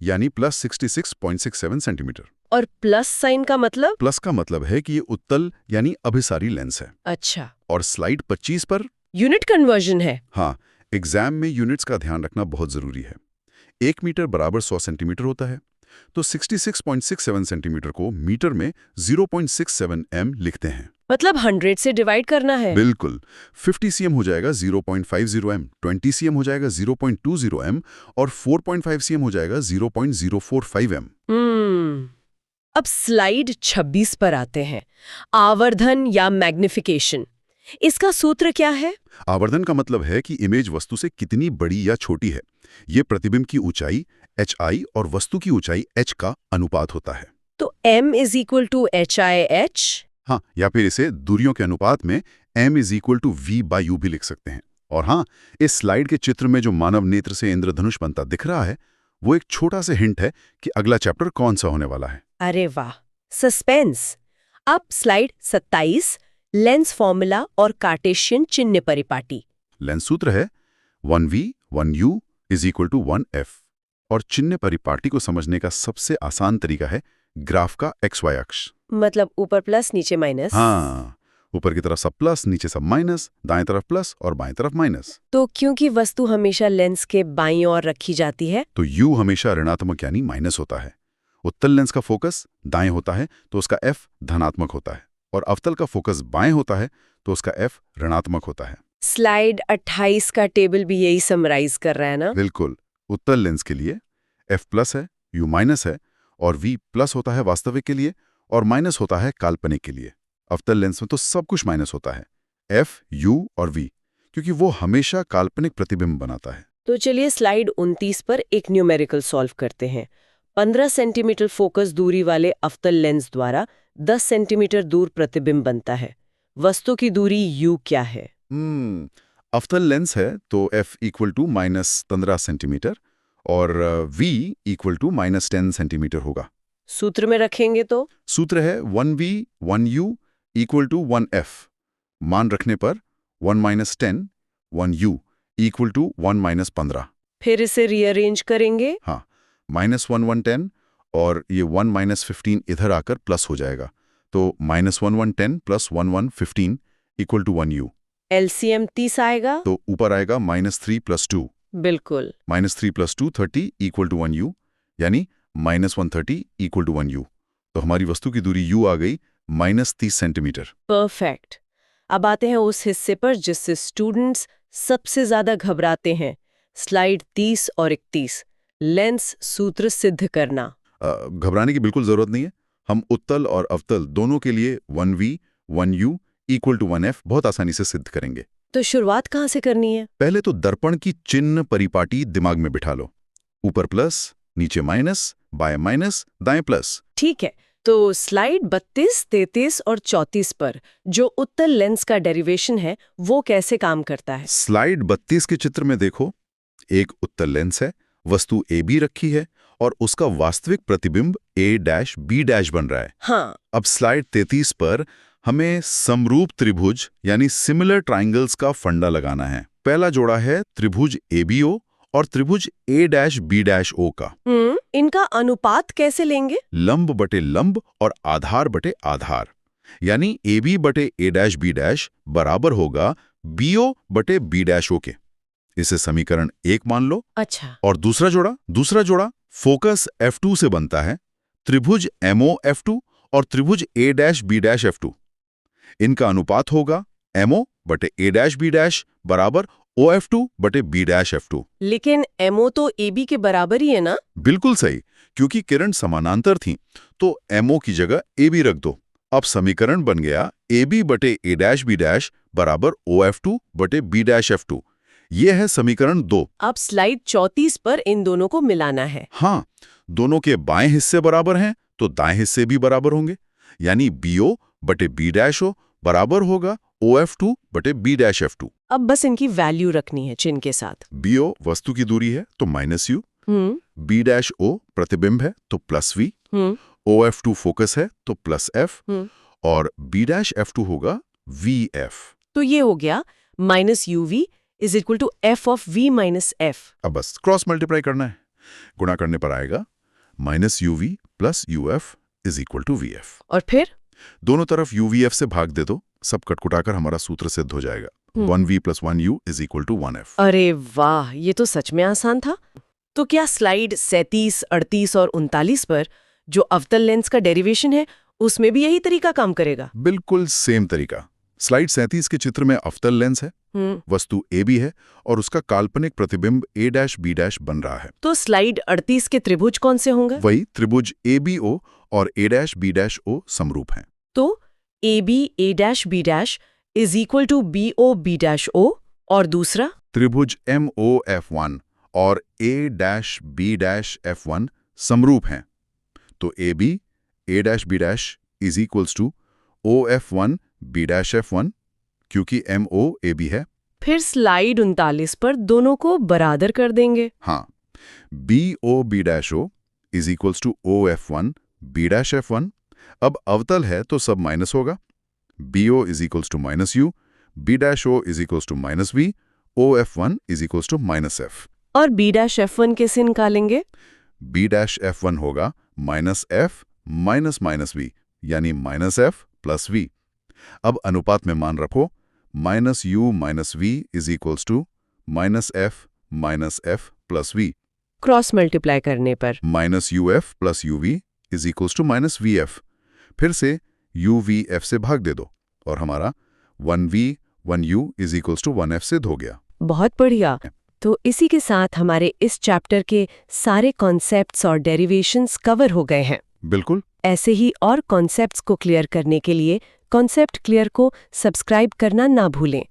यानी +66.67 सेंटीमीटर। और प्लस साइन का मतलब? प्लस का मतलब है कि ये उत्तल यानी अभिसारी लेंस है। अच्छा, और स्लाइड 25 पर यूनिट कन्वर्जन है। हाँ, एग्जाम में यूनिट्स का ध्यान रखना बहुत जरूरी है। 1 मीटर बराबर 100 सेंटीमीटर होता है, तो 66.67 सेंटीमीटर को मीटर में 0.67 m लिखते हैं। मतलब 100 से डिवाइड करना है। बिल्कुल, 50 cm हो जाएगा 0.50 m, 20 cm हो जाएगा 0.20 m और 4.5 cm हो जाएगा 0.045 m। अब स्लाइड 26 पर आते हैं। आवर्धन या मैग्निफिकेशन, इसका सूत्र क्या है? आवर्धन का मतलब है कि इमेज वस्तु से कितनी बड़ी या छोटी है। ये प्रतिबिंब की ऊंचाई hi और वस्तु की ऊंचाई h का अनुपात होता है। तो m is equal to HIH। हाँ, या फिर इसे दूरियों के अनुपात में m is equal to v/u भी लिख सकते हैं। और हाँ, इस स्लाइड के चित्र में जो मानव नेत्र से इंद्रधनुष बनता दिख रहा है, वो एक छोटा सा हिंट है कि अगला चैप्टर कौन सा होने वाला है। अरे वाह, सस्पेंस। अब स्लाइड 27, लेंस फॉर्मूला और कार्टेशियन चिन्ह परिपाटी। लेंस सूत्र है 1v 1u is equal to 1f। और चिन्ह परिपाटी को समझने का सबसे आसान तरीका है ग्राफ का XY अक्ष। मतलब ऊपर प्लस नीचे माइनस। हाँ, ऊपर की तरफ सब प्लस, नीचे सब माइनस, दाएं तरफ प्लस और बाएं तरफ माइनस। तो क्योंकि वस्तु हमेशा लेंस के बाईं ओर रखी जाती है, तो u हमेशा ऋणात्मक यानी माइनस होता है। उत्तल लेंस का फोकस दाएं होता है तो उसका f धनात्मक होता है, और अवतल का फोकस बाएं होता है तो उसका f ऋणात्मक होता है। स्लाइड 28 का टेबल भी यही समराइज कर रहा है ना? बिल्कुल, उत्तल लेंस के लिए f प्लस है, u माइनस है और v प्लस होता है वास्तविक के लिए और माइनस होता है काल्पनिक के लिए। अवतल लेंस में तो सब कुछ माइनस होता है, f, u और v, क्योंकि वो हमेशा काल्पनिक प्रतिबिंब बनाता है। तो चलिए स्लाइड 29 पर एक न्यूमेरिकल सॉल्व करते हैं। 15 सेंटीमीटर फोकस दूरी वाले अवतल लेंस द्वारा 10 सेंटीमीटर दूर प्रतिबिंब बनता है। वस्तु की दूरी u क्या है? अवतल लेंस है तो f इक्वल टू -15 सेंटीमीटर और v इक्वल टू -10 सेंटीमीटर होगा। सूत्र में रखेंगे तो? सूत्र है 1v 1u equal to 1f। मान रखने पर 1 - 10 1u इक्वल टू 1 - 15। फिर इसे रीअरेंज करेंगे। हाँ, -1 1 10 और ये 1 - 15 इधर आकर प्लस हो जाएगा, तो -1 1 10 plus 1 1 15 equal to 1u। LCM 30 आएगा। तो ऊपर आएगा -3 + 2। बिल्कुल। -3 + 2 30 इक्वल टू 1u, यानी -130 इक्वल टू 1u। तो हमारी वस्तु की दूरी u आ गई -30 सेंटीमीटर। परफेक्ट। अब आते हैं उस हिस्से पर जिससे स्टूडेंट्स सबसे ज्यादा घबराते हैं। स्लाइड 30 और 31, लेंस सूत्र सिद्ध करना। घबराने की बिल्कुल जरूरत नहीं है। हम उत्तल और अवतल दोनों के लिए 1v 1u equal to 1f बहुत आसानी से सिद्ध करेंगे। तो शुरुआत कहाँ से करनी है? पहले तो दर्पण की चिन्ह परिपाटी दिमाग में बिठा लो। ऊपर प्लस, नीचे माइनस, बाएं माइनस, दाएं प्लस। ठीक है, तो स्लाइड 32, 33 और 34 पर जो उत्तल लेंस का डेरिवेशन है वो कैसे काम करता है? स्लाइड 32 के चित्र में देखो, एक उत्तल लेंस है, वस्तु AB रखी है और उसका वास्तविक प्रतिबिंब A' B' बन रहा है। हाँ। अब स्लाइड 33 पर हमें समरूप त्रिभुज यानी सिमिलर ट्राइंगल्स का फंडा लगाना है। पहला जोड़ा है त्रिभुज ABO और त्रिभुज A-B-O का। इनका अनुपात कैसे लेंगे? लंब बटे लंब और आधार बटे आधार, यानी AB बटे A-B- बराबर होगा BO बटे B-O के। इसे समीकरण 1 मान लो। अच्छा। और दूसरा जोड़ा फोकस F2 से बनता है, त्रिभुज MO F2 और त्रिभुज A-B' F2। इनका अनुपात होगा MO बटे A-B' बराबर OF2 बटे B' लेकिन MO तो AB के बराबर ही है ना? बिल्कुल सही, क्योंकि किरण समानांतर थी तो MO की जगह AB रख दो। अब समीकरण बन गया AB बटे A-B' बराबर OF2 बटे B'। ये है समीकरण 2। अब स्लाइड 34 पर इन दोनों को मिलाना है। हाँ, दोनों के बाएं हिस्से बराबर हैं तो दाएं हिस्से भी बराबर होंगे, यानी BO बटे B' बराबर होगा OF2 बटे B'। अब बस इनकी वैल्यू रखनी है चिन्ह के साथ। BO वस्तु की दूरी है तो -U, B'O प्रतिबिंब है तो +V, OF2 फोकस है तो +F और B'-F2 होगा VF। तो ये हो गया -UV = F of V - F। अब बस क्रॉस मल्टीप्लाई करना है। गुणा करने पर आएगा -UV + UF = VF। और फिर दोनों तरफ UVF से भाग दे दो, सब कटकुटाकर हमारा सूत्र सिद्ध हो जाएगा। 1V + 1U = 1F। अरे वाह, ये तो सच में आसान था। तो क्या स्लाइड 37, 38 और 39 पर जो अवतल लेंस का डेरिवेशन है उसमें भी यही तरीका काम करेगा? बिल्कुल सेम तरीका। स्लाइड 37 के चित्र में अवतल लेंस है, वस्तु AB है और उसका काल्पनिक प्रतिबिंब A'-B' बन रहा है। तो स्लाइड 38 के त्रिभुज कौन से होंगे? वही त्रिभुज ABO और A'-B'-O समरूप हैं। तो AB A'-B' = BO B'-O और दूसरा त्रिभुज MOF1 और A'-B' समरूप हैं। तो AB A'-B' = OF1 B'-F1 क्योंकि MO AB है। फिर स्लाइड 39 पर दोनों को बराबर कर देंगे। हाँ, BO B'-O = OF1 B'-F1। अब अवतल है तो सब माइनस होगा। BO = -U, B'-O = -V, OF1 = -F। और B'-F1 कैसे निकालेंगे? B'-F1 होगा -F -V यानी -F + V। अब अनुपात में मान रखो, -U - V = -F -F + V। Cross multiply करने पर -UF + UV = -VF। फिर से UVF से भाग दे दो और हमारा 1V 1U = 1F सिद्ध हो गया। बहुत बढ़िया। तो इसी के साथ हमारे इस चैप्टर के सारे कॉन्सेप्ट्स और डेरिवेशंस कवर हो गए हैं। बिल्कुल। ऐसे ही और कॉन्सेप्ट्स को क्लियर करने के लिए कॉन्सेप्ट क्लियर को सब्सक्राइब करना ना भूलें।